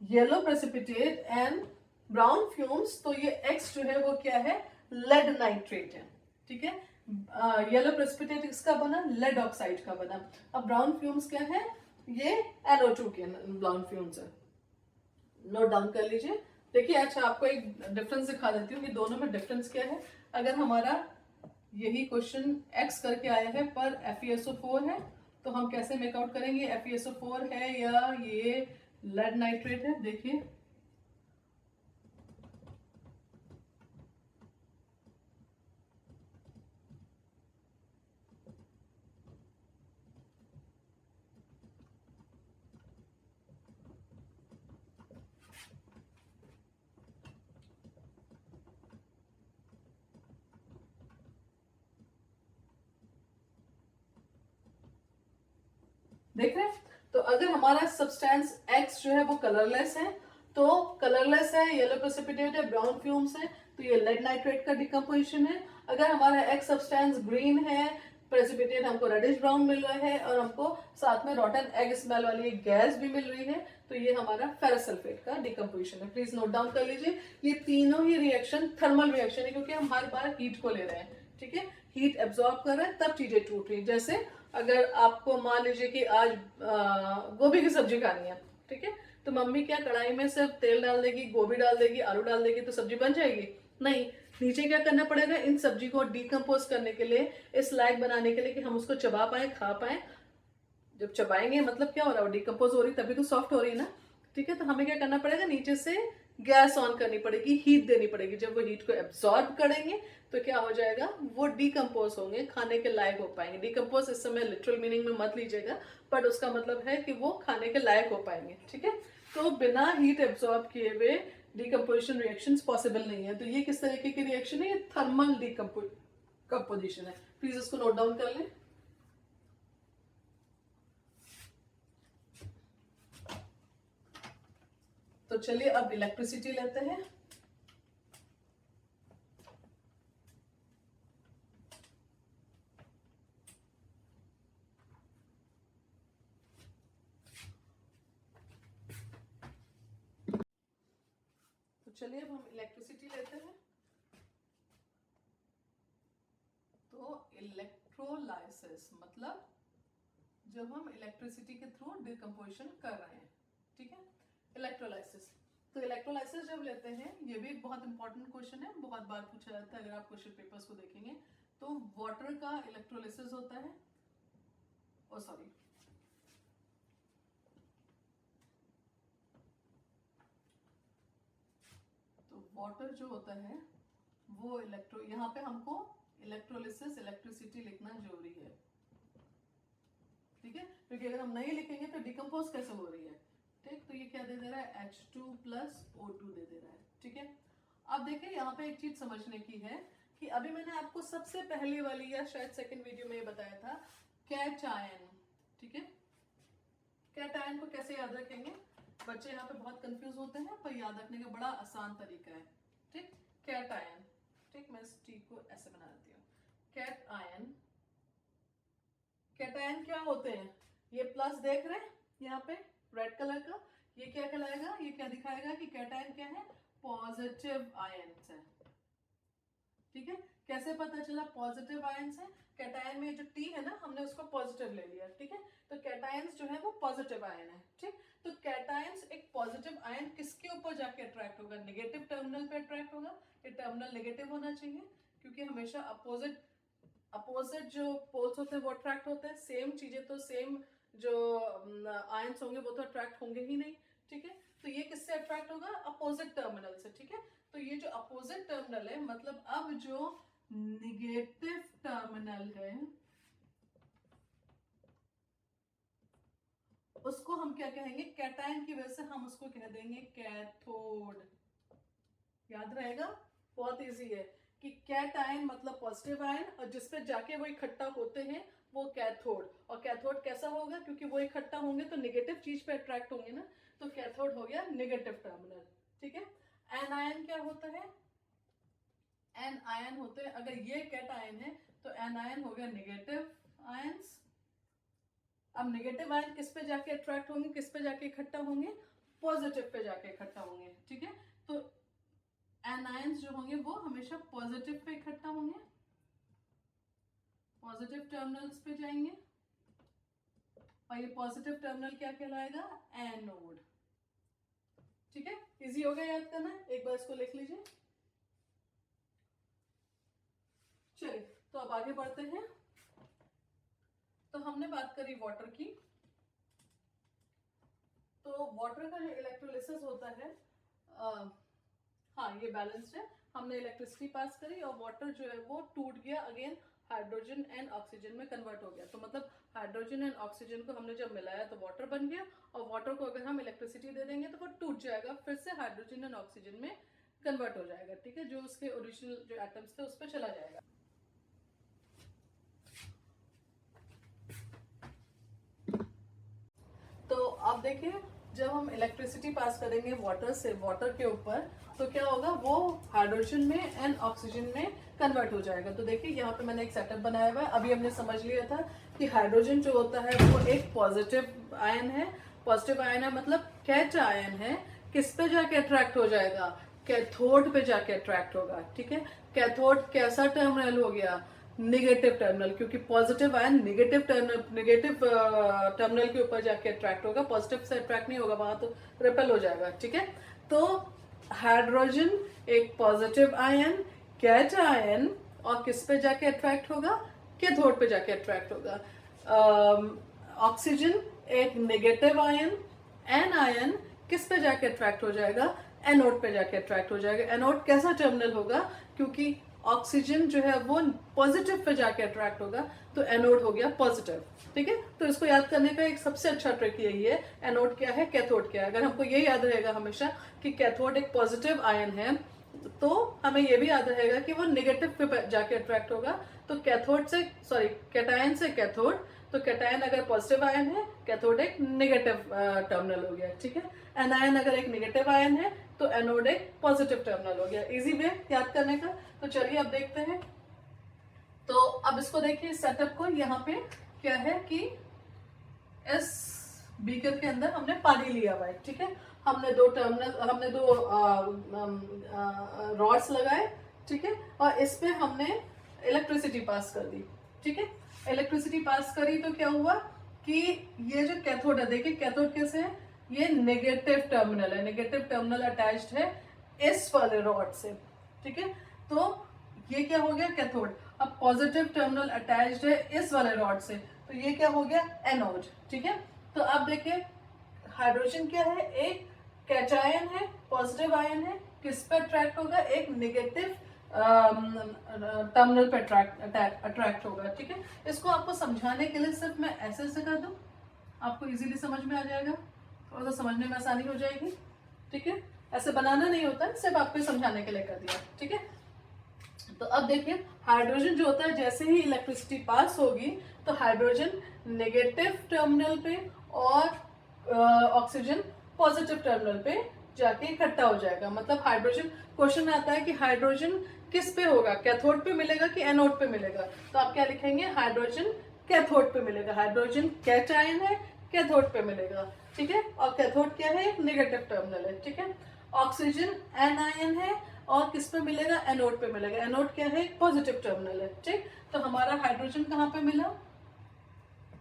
yellow precipitate and brown fumes, तो ये x जो है वो क्या है, lead nitrate है। ठीक है, येलो प्रेसिपिटेट किसका बना, लेड ऑक्साइड का बना। अब ब्राउन फ्यूम्स क्या है, ये NO2 के ब्राउन फ्यूम्स है, नोट डाउन कर लीजिए। देखिए अच्छा आपको एक डिफरेंस दिखा देती हूँ कि दोनों में डिफरेंस क्या है। अगर हमारा यही क्वेश्चन एक्स करके आया है पर FeSO4 है तो हम कैसे मेकआउट करेंगे, FeSO4 है या ये लेड नाइट्रेट है। देखिए देख रहे हैं, तो अगर हमारा सब्सटेंस एक्स जो है वो कलरलेस है, तो कलरलेस है, येलो प्रेसिपिटेट है, ब्राउन फ्यूम्स है, तो ये लेड नाइट्रेट का डिकम्पोजिशन है। अगर हमारा एक्स सब्सटेंस ग्रीन है, प्रेसिपिटेट हमको रेडिश ब्राउन मिल रहा है और हमको साथ में रॉटन एग स्मेल वाली एक गैस भी मिल रही है, तो ये हमारा फेरस सल्फेट का डिकम्पोजिशन है। प्लीज नोट डाउन कर लीजिए, ये तीनों ही रिएक्शन थर्मल रिएक्शन है क्योंकि हम हर बार हीट को ले रहे हैं। ठीक है, हीट एब्जॉर्ब कर रहे हैं तब चीजें टूट रही। जैसे अगर आपको मान लीजिए कि आज गोभी की सब्जी खानी है, ठीक है, तो मम्मी क्या कढ़ाई में सिर्फ तेल डाल देगी, गोभी डाल देगी, आलू डाल देगी तो सब्जी बन जाएगी? नहीं, नीचे क्या करना पड़ेगा, इन सब्जी को डिकम्पोज करने के लिए, इस लायक बनाने के लिए कि हम उसको चबा पाए, खा पाए। जब चबाएंगे मतलब क्या हो रहा है, डिकम्पोज हो रही तभी तो सॉफ्ट हो रही है ना। ठीक है, तो हमें क्या करना पड़ेगा, नीचे से गैस ऑन करनी पड़ेगी, हीट देनी पड़ेगी। जब वो हीट को एब्सॉर्ब करेंगे तो क्या हो जाएगा, वो डिकम्पोज होंगे, खाने के लायक हो पाएंगे। डिकम्पोज इस समय लिटरल मीनिंग में मत लीजिएगा, बट उसका मतलब है कि वो खाने के लायक हो पाएंगे। ठीक है, तो बिना हीट एब्सॉर्ब किए हुए डिकम्पोजिशन रिएक्शंस पॉसिबल नहीं है। तो ये किस तरीके की रिएक्शन है, ये थर्मल डिकम्पोजिशन है। प्लीज इसको नोट डाउन कर लें। तो चलिए अब इलेक्ट्रिसिटी लेते हैं। चलिए अब हम इलेक्ट्रिसिटी लेते हैं। तो इलेक्ट्रोलाइसिस मतलब जब हम इलेक्ट्रिसिटी के थ्रू डिकम्पोजिशन कर रहे हैं, ठीक है, इलेक्ट्रोलाइसिस। तो इलेक्ट्रोलाइसिस जब लेते हैं, ये भी एक बहुत इंपॉर्टेंट क्वेश्चन है, बहुत बार पूछा जाता है अगर आप क्वेश्चन पेपर्स को देखेंगे। तो वाटर का इलेक्ट्रोलाइसिस होता है, ओ सॉरी, तो वाटर जो होता है वो यहाँ पे हमको इलेक्ट्रोलाइसिस इलेक्ट्रिसिटी लिखना जरूरी है, ठीक है, क्योंकि अगर हम नहीं लिखेंगे तो डिकम्पोज कैसे हो रही है, ठीक। तो ये क्या दे रहा है, H2 प्लस O2 दे दे रहा है, ठीक है। अब देखिए यहाँ पे एक चीज समझने की है कि अभी मैंने आपको सबसे पहली वाली या शायद सेकंड वीडियो में ये बताया था कैटायन, ठीक है। कैटायन को कैसे याद रखेंगे, बच्चे यहाँ पे बहुत कंफ्यूज होते हैं, पर याद रखने का बड़ा आसान तरीका है, ठीक। कैटायन, ठीक, मैं इस टी को ऐसे बना देती हूँ, कैटायन। कैटायन क्या होते हैं, ये प्लस देख रहे हैं यहाँ पे रेड कलर का, ये क्या कहलाएगा, ये क्या दिखाएगा कि कैटायन क्या है, पॉजिटिव आयंस है, ठीक है। कैसे पता चला पॉजिटिव आयंस है, कैटायन में जो टी है ना हमने उसको पॉजिटिव ले लिया, ठीक है। तो कैटायंस जो है वो पॉजिटिव आयन है, ठीक। तो कैटायंस एक पॉजिटिव आयन किसके ऊपर जाके अट्रैक्ट होगा, नेगेटिव टर्मिनल पे अट्रैक्ट होगा। ये टर्मिनल नेगेटिव होना चाहिए क्योंकि हमेशा अपोजिट जो पोल्स होते हैं वो अट्रैक्ट होते हैं, सेम चीजें तो सेम जो आयंस होंगे वो तो अट्रैक्ट होंगे ही नहीं, ठीक है। तो ये किससे अट्रैक्ट होगा, अपोजिट टर्मिनल से, ठीक है। तो ये जो अपोजिट टर्मिनल है मतलब अब जो निगेटिव टर्मिनल है उसको हम क्या कहेंगे, कैटायन की वजह से हम उसको कह देंगे कैथोड। याद रहेगा, बहुत इजी है कि कैटायन मतलब पॉजिटिव आयन और जिसपे जाके वो इकट्ठा होते हैं वो कैथोड। और कैथोड कैसा होगा, क्योंकि वो इकट्ठा होंगे तो नेगेटिव चीज पे अट्रैक्ट होंगे ना, तो कैथोड हो गया नेगेटिव टर्मिनल, ठीक है। एनायन क्या होता है, एनायन होते हैं, अगर ये कैटायन है तो एनायन हो गया नेगेटिव आयंस। अब नेगेटिव आयन किस पे जाके अट्रैक्ट होंगे, किस पे जाके इकट्ठा होंगे, पॉजिटिव पे जाके इकट्ठा होंगे, ठीक है। तो एनायंस जो होंगे वो हमेशा पॉजिटिव पे इकट्ठा होंगे, पॉजिटिव टर्मिनल्स पे जाएंगे और ये पॉजिटिव टर्मिनल क्या कहलाएगा, एनोड, ठीक है। इजी हो गया याद करना, एक बार इसको लिख लीजिए। चलिए तो अब आगे बढ़ते हैं। तो हमने बात करी वाटर की, तो वाटर का जो इलेक्ट्रोलिसिस होता है हाँ ये बैलेंस्ड है, हमने इलेक्ट्रिसिटी पास करी और वाटर जो है वो टूट गया, अगेन हाइड्रोजन एंड ऑक्सीजन में कन्वर्ट हो गया। तो मतलब हाइड्रोजन एंड ऑक्सीजन को हमने जब मिलाया तो वाटर बन गया, और वाटर को अगर हम इलेक्ट्रिसिटी दे देंगे तो वो टूट जाएगा, फिर से हाइड्रोजन एंड ऑक्सीजन में कन्वर्ट हो जाएगा, ठीक है, जो उसके ओरिजिनल जो एटम्स थे उस पर चला जाएगा। तो आप देखिए जब हम इलेक्ट्रिसिटी पास करेंगे वाटर से वाटर के ऊपर तो क्या होगा, वो हाइड्रोजन में एंड ऑक्सीजन में कन्वर्ट हो जाएगा। तो देखिए यहाँ पे मैंने एक सेटअप बनाया हुआ है, अभी हमने समझ लिया था कि हाइड्रोजन जो होता है वो एक पॉजिटिव आयन है, पॉजिटिव आयन है मतलब कैट आयन है, किस पे जाके अट्रैक्ट हो जाएगा, कैथोड पे जाके अट्रैक्ट होगा, ठीक है। कैथोड कैसा टर्मिनल हो गया, निगेटिव टर्मिनल, क्योंकि पॉजिटिव आयन निगेटिव टर्मिनल के ऊपर जाके अट्रैक्ट होगा, पॉजिटिव से अट्रैक्ट नहीं होगा, वहां तो रिपेल हो जाएगा, ठीक है। तो हाइड्रोजन एक पॉजिटिव आयन, कैट आयन, और किस पे जाके अट्रैक्ट होगा, कैथोड पे जाके अट्रैक्ट होगा। ऑक्सीजन एक नेगेटिव आयन, एन आयन किस पे जाके अट्रैक्ट हो जाएगा, एनोड पे जाके अट्रैक्ट हो जाएगा। एनोड कैसा टर्मिनल होगा, क्योंकि ऑक्सीजन जो है वो पॉजिटिव पे जाके अट्रैक्ट होगा, तो एनोड हो गया पॉजिटिव, ठीक है। तो इसको याद करने का एक सबसे अच्छा ट्रिक यही है, एनोड क्या है, कैथोड क्या है। अगर हमको ये याद रहेगा हमेशा कि कैथोड एक पॉजिटिव आयन है, तो हमें ये भी याद रहेगा कि वो नेगेटिव पे जाके अट्रैक्ट होगा। तो कैथोड से सॉरी कैटायन से कैथोड, तो कैटायन अगर पॉजिटिव आयन है, कैथोड एक नेगेटिव टर्मिनल हो गया, ठीक है। एनायन अगर एक नेगेटिव आयन है तो एनोड एक पॉजिटिव टर्मिनल हो गया। इजी वे याद करने का। तो चलिए अब देखते हैं। तो अब इसको देखिए सेटअप को, यहाँ पे क्या है कि इस बीकर के अंदर हमने पानी लिया हुआ है, ठीक है। हमने दो रॉड्स लगाए, ठीक है, और इस पे हमने इलेक्ट्रिसिटी पास कर दी, ठीक है। इलेक्ट्रिसिटी पास करी तो क्या हुआ कि ये जो कैथोड है, देखिए कैथोड कैसे है, ये नेगेटिव टर्मिनल है, नेगेटिव टर्मिनल अटैच्ड है इस वाले रॉड से, ठीक है। तो ये क्या हो गया कैथोड। अब पॉजिटिव टर्मिनल अटैच्ड है इस वाले रॉड से, तो ये क्या हो गया एनोड, ठीक है। तो अब देखिए हाइड्रोजन क्या है, एक कैटायन है, पॉजिटिव आयन है, किस पे अट्रैक्ट होगा, एक नेगेटिव टर्मिनल पे अट्रैक्ट होगा, ठीक है। इसको आपको समझाने के लिए सिर्फ मैं ऐसे कर दूं, आपको इजीली समझ में आ जाएगा, थोड़ा सा समझने में आसानी हो जाएगी, ठीक है। ऐसे बनाना नहीं होता है, सिर्फ आपको समझाने के लिए कर दिया, ठीक है। तो अब देखिए हाइड्रोजन जो होता है, जैसे ही इलेक्ट्रिसिटी पास होगी तो हाइड्रोजन नेगेटिव टर्मिनल पे और ऑक्सीजन पॉजिटिव टर्मिनल पे जाके इकट्ठा हो जाएगा। मतलब हाइड्रोजन, क्वेश्चन में आता है कि हाइड्रोजन किस पे होगा, कैथोड पे मिलेगा कि एनोड पे मिलेगा, तो आप क्या लिखेंगे, हाइड्रोजन कैथोड पे मिलेगा। हाइड्रोजन कैटायन है, कैथोड पे मिलेगा, ठीक है। और कैथोड क्या है, नेगेटिव टर्मिनल है, ठीक है। ऑक्सीजन एनायन है और किस पे मिलेगा, एनोड पे मिलेगा। एनोड क्या है, पॉजिटिव टर्मिनल है, ठीक। तो हमारा हाइड्रोजन कहाँ पे मिला,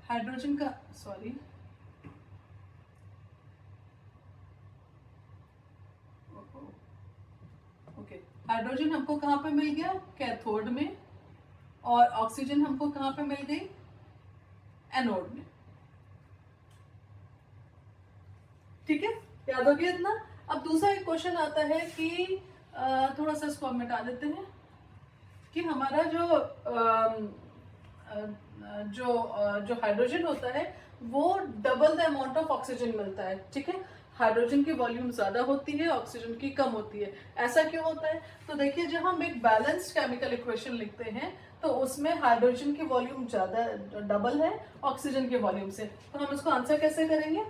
हाइड्रोजन का सॉरी ओके, हाइड्रोजन हमको कहाँ पे मिल गया, कैथोड में, और ऑक्सीजन हमको कहाँ पे मिल गई, एनोड में, ठीक है। याद हो गया इतना। अब दूसरा एक क्वेश्चन आता है कि थोड़ा सा इसको हम मिटा देते हैं कि हमारा जो हाइड्रोजन होता है वो double the amount of oxygen मिलता है, ठीक है। हाइड्रोजन की वॉल्यूम ज्यादा होती है, ऑक्सीजन की कम होती है। ऐसा क्यों होता है, तो देखिए जब हम एक बैलेंस्ड केमिकल इक्वेशन लिखते हैं तो उसमें हाइड्रोजन की वॉल्यूम ज्यादा डबल है ऑक्सीजन के वॉल्यूम से। तो हम इसको आंसर कैसे करेंगे,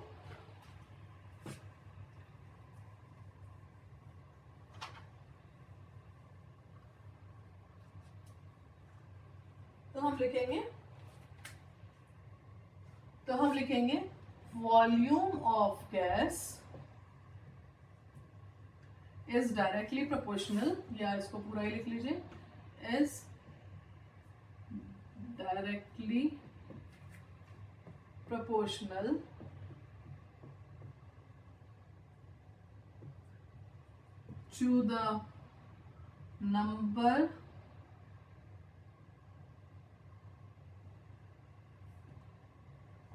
तो हम लिखेंगे volume of gas is directly proportional, या इसको पूरा ही लिख लीजिए, is directly proportional to the number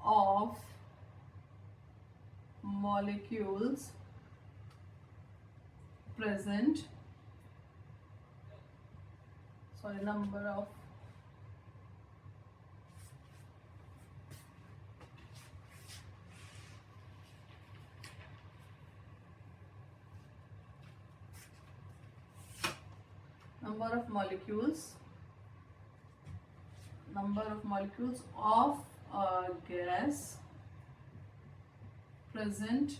of molecules present, number of molecules of a gas present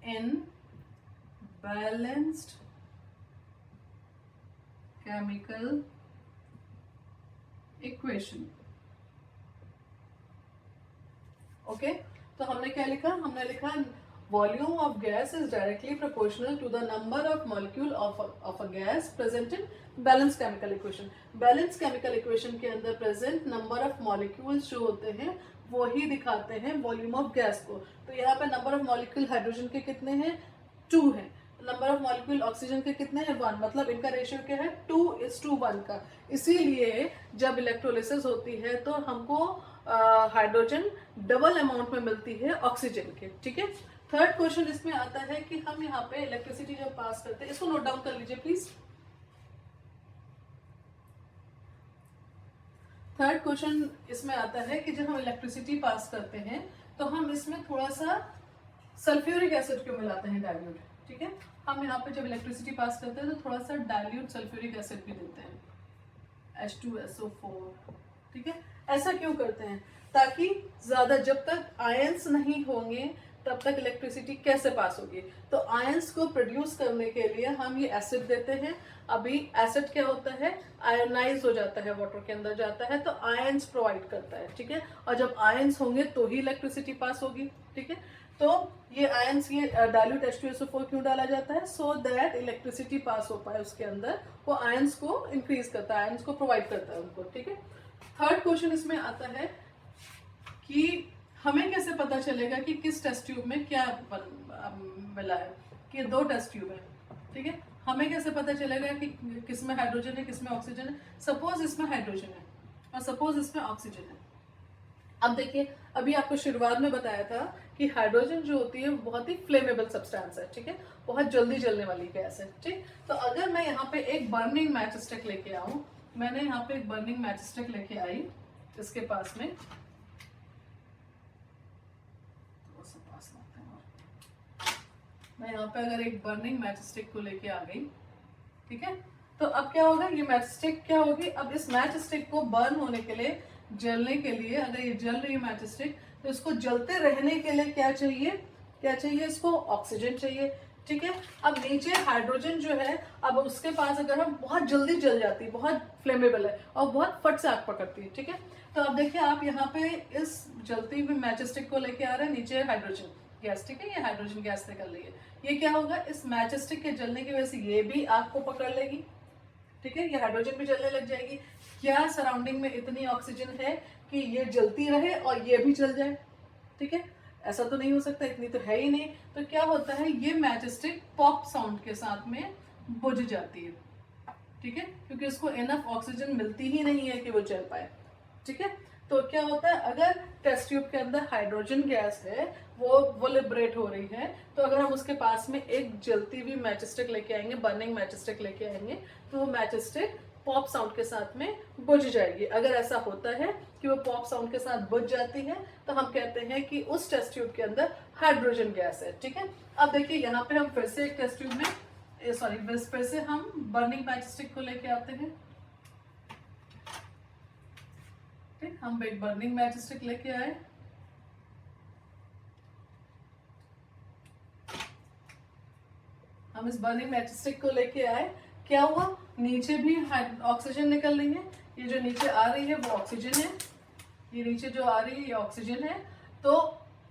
in balanced chemical equation। Okay, तो हमने क्या लिखा, हमने लिखा volume of gas is directly proportional to the number of molecule of a gas present in balance chemical equation. Balance chemical equation के अंदर present number of molecules जो होते हैं वो ही दिखाते हैं वॉल्यूम ऑफ गैस को। तो यहाँ पे नंबर ऑफ मॉलिक्यूल हाइड्रोजन के कितने हैं, 2 हैं। नंबर ऑफ मॉलिक्यूल ऑक्सीजन के कितने हैं, 1, मतलब इनका रेशियो क्या है, 2:1 का। इसीलिए जब इलेक्ट्रोलिसिस होती है तो हमको हाइड्रोजन डबल अमाउंट में मिलती है ऑक्सीजन के, ठीक है। थर्ड क्वेश्चन इसमें आता है कि हम यहाँ पे इलेक्ट्रिसिटी जब पास करते हैं, इसको नोट डाउन कर लीजिए प्लीज। थर्ड क्वेश्चन इसमें आता है कि जब हम इलेक्ट्रिसिटी पास करते हैं तो हम इसमें थोड़ा सा सल्फ्यूरिक एसिड क्यों मिलाते हैं, डाइल्यूट, ठीक है। हम यहाँ पे जब इलेक्ट्रिसिटी पास करते हैं तो थोड़ा सा डाइल्यूट सल्फ्यूरिक एसिड भी देते हैं, H2SO4, ठीक है। ऐसा क्यों करते हैं, ताकि ज्यादा जब तक आयंस नहीं होंगे तब तक इलेक्ट्रिसिटी कैसे पास होगी? तो आयंस को प्रोड्यूस करने के लिए हम ये एसिड देते हैं। अभी एसिड क्या होता है, आयनाइज हो जाता है, वाटर के अंदर जाता है, तो आयंस प्रोवाइड करता है, ठीक है। और जब आयंस होंगे तो ही इलेक्ट्रिसिटी पास होगी, ठीक है। तो ये आयंस, ये डाइल्यूट H2SO4 क्यों डाला जाता है? सो दैट इलेक्ट्रिसिटी पास हो पाए उसके अंदर, वो आयंस को इंक्रीज करता है, आयंस को प्रोवाइड करता है उनको, ठीक है। थर्ड क्वेश्चन इसमें आता है कि हमें कैसे पता चलेगा कि किस टेस्ट ट्यूब में क्या मिला है, कि 2 टेस्ट ट्यूब है, ठीक है। हमें कैसे पता चलेगा कि किसमें हाइड्रोजन है, किसमें ऑक्सीजन है? सपोज इसमें हाइड्रोजन है और सपोज इसमें ऑक्सीजन है। अब देखिए, अभी आपको शुरुआत में बताया था कि हाइड्रोजन जो होती है वो बहुत ही फ्लेमेबल सब्सटेंस है, ठीक है, बहुत जल्दी जलने वाली गैस है, ठीक। तो अगर मैं यहाँ पे एक बर्निंग मैच स्टिक लेके आऊं, मैंने यहाँ पे एक बर्निंग मैच स्टिक लेके आई इसके पास में, मैं यहाँ पे अगर एक बर्निंग मैच स्टिक को लेके आ गई, ठीक है, तो अब क्या होगा, ये मैच स्टिक क्या होगी, अब इस मैच स्टिक को बर्न होने के लिए, जलने के लिए, अगर ये जल रही है मैच स्टिक, तो इसको जलते रहने के लिए क्या चाहिए, क्या चाहिए इसको? ऑक्सीजन चाहिए, ठीक है। अब नीचे हाइड्रोजन जो है, अब उसके पास अगर हम, बहुत जल्दी जल जाती है, बहुत फ्लेमेबल है और बहुत फट से आग पकड़ती है, ठीक है। तो अब देखिए, आप यहाँ पे इस जलती हुई मैच स्टिक को लेके आ रहे हैं, नीचे हाइड्रोजन गैस, ठीक है, ये हाइड्रोजन गैस निकल रही है। ये क्या होगा, इस मैच स्टिक के जलने की वजह से ये भी आग को पकड़ लेगी, ठीक है, ये हाइड्रोजन भी जलने लग जाएगी। क्या सराउंडिंग में इतनी ऑक्सीजन है कि ये जलती रहे और ये भी जल जाए? ठीक है, ऐसा तो नहीं हो सकता, इतनी तो है ही नहीं। तो क्या होता है, ये मैच स्टिक पॉप साउंड के साथ में बुझ जाती है, ठीक है, क्योंकि उसको इनफ ऑक्सीजन मिलती ही नहीं है कि वो जल पाए, ठीक है। तो क्या होता है, अगर टेस्ट ट्यूब के अंदर हाइड्रोजन गैस है, वो लिबरेट हो रही है, तो अगर हम उसके पास में एक जलती हुई मैच स्टिक लेके आएंगे, बर्निंग मैच स्टिक लेके आएंगे, तो वो मैच स्टिक पॉप साउंड के साथ में बुझ जाएगी। अगर ऐसा होता है कि वो पॉप साउंड के साथ बुझ जाती है, तो हम कहते हैं कि उस टेस्ट ट्यूब के अंदर हाइड्रोजन गैस है, ठीक है। अब देखिए, यहाँ पे हम फिर से एक टेस्ट ट्यूब में, सॉरी, फिर से हम बर्निंग मैच स्टिक को लेके आते हैं, ठीक, हम एक बर्निंग मैच स्टिक लेके आए, हम इस बर्निंग मैच स्टिक को लेके आए, क्या हुआ, नीचे भी ऑक्सीजन निकल रही है, ये जो नीचे आ रही है वो ऑक्सीजन है, ये नीचे जो आ रही है ये ऑक्सीजन है। तो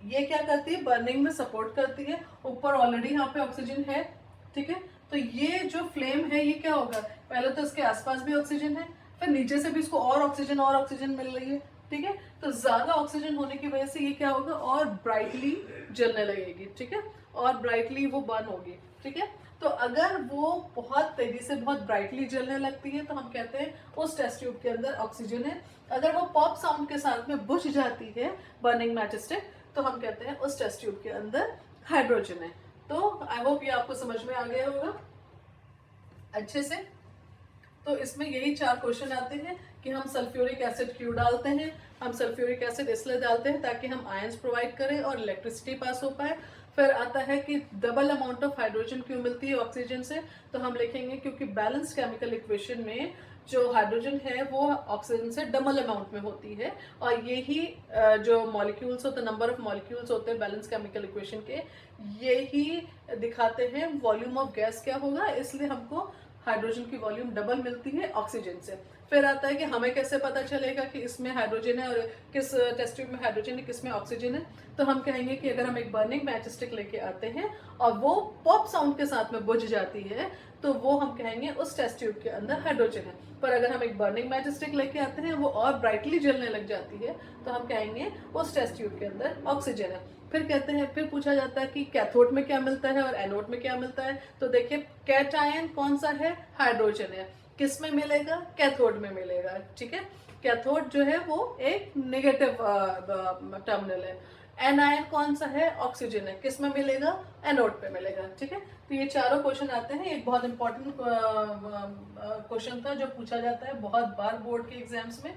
ये क्या करती है, बर्निंग में सपोर्ट करती है, ऊपर ऑलरेडी यहाँ पे ऑक्सीजन है, ठीक है। तो ये जो फ्लेम है, ये क्या होगा, पहले तो इसके आसपास भी ऑक्सीजन है, फिर नीचे से भी इसको और ऑक्सीजन मिल रही है, ठीक है। तो ज्यादा ऑक्सीजन होने की वजह से ये क्या होगा, और ब्राइटली जलने लगेगी, ठीक है, और ब्राइटली वो बर्न होगी, ठीक है। तो अगर वो बहुत तेजी से बहुत ब्राइटली जलने लगती है, तो हम कहते हैं उस टेस्ट ट्यूब के अंदर ऑक्सीजन है। अगर वो पॉप साउंड के साथ में बुझ जाती है बर्निंग मैच स्टिक, तो हम कहते हैं उस टेस्ट ट्यूब के अंदर हाइड्रोजन है। तो आई होप ये आपको समझ में आ गया होगा अच्छे से। तो इसमें यही 4 क्वेश्चन आते हैं कि हम सल्फ्यूरिक एसिड क्यों डालते हैं। हम सल्फ्यूरिक एसिड इसलिए डालते हैं ताकि हम आयंस प्रोवाइड करें और इलेक्ट्रिसिटी पास हो पाए। फिर आता है कि डबल अमाउंट ऑफ हाइड्रोजन क्यों मिलती है ऑक्सीजन से, तो हम लिखेंगे क्योंकि बैलेंस केमिकल इक्वेशन में जो हाइड्रोजन है वो ऑक्सीजन से डबल अमाउंट में होती है, और यही जो मॉलिक्यूल्स होते हैं, नंबर ऑफ मॉलिक्यूल्स होते हैं बैलेंस केमिकल इक्वेशन के, यही दिखाते हैं वॉल्यूम ऑफ गैस क्या होगा, इसलिए हमको हाइड्रोजन की वॉल्यूम डबल मिलती है ऑक्सीजन से। फिर आता है कि हमें कैसे पता चलेगा कि इसमें हाइड्रोजन है और किस टेस्ट ट्यूब में हाइड्रोजन है, किस में ऑक्सीजन है। तो हम कहेंगे कि अगर हम एक बर्निंग मैच स्टिक लेके आते हैं और वो पॉप साउंड के साथ में बुझ जाती है, तो वो हम कहेंगे उस टेस्ट ट्यूब के अंदर हाइड्रोजन है। पर अगर हम एक बर्निंग मैच स्टिक लेके आते हैं, वो और ब्राइटली जलने लग जाती है, तो हम कहेंगे उस टेस्ट ट्यूब के अंदर ऑक्सीजन है। फिर कहते हैं, फिर पूछा जाता है कि कैथोड में क्या मिलता है और एनोड में क्या मिलता है। तो देखिए, कैटायन कौन सा है, हाइड्रोजन है, किस में मिलेगा, कैथोड में मिलेगा, ठीक है। कैथोड जो है वो एक नेगेटिव टर्मिनल है। एनायन कौन सा है, ऑक्सीजन है, किस में मिलेगा, एनोड पे मिलेगा, ठीक है। तो ये चारों क्वेश्चन आते हैं। एक बहुत इंपॉर्टेंट क्वेश्चन था जो पूछा जाता है बहुत बार बोर्ड के एग्जाम्स में।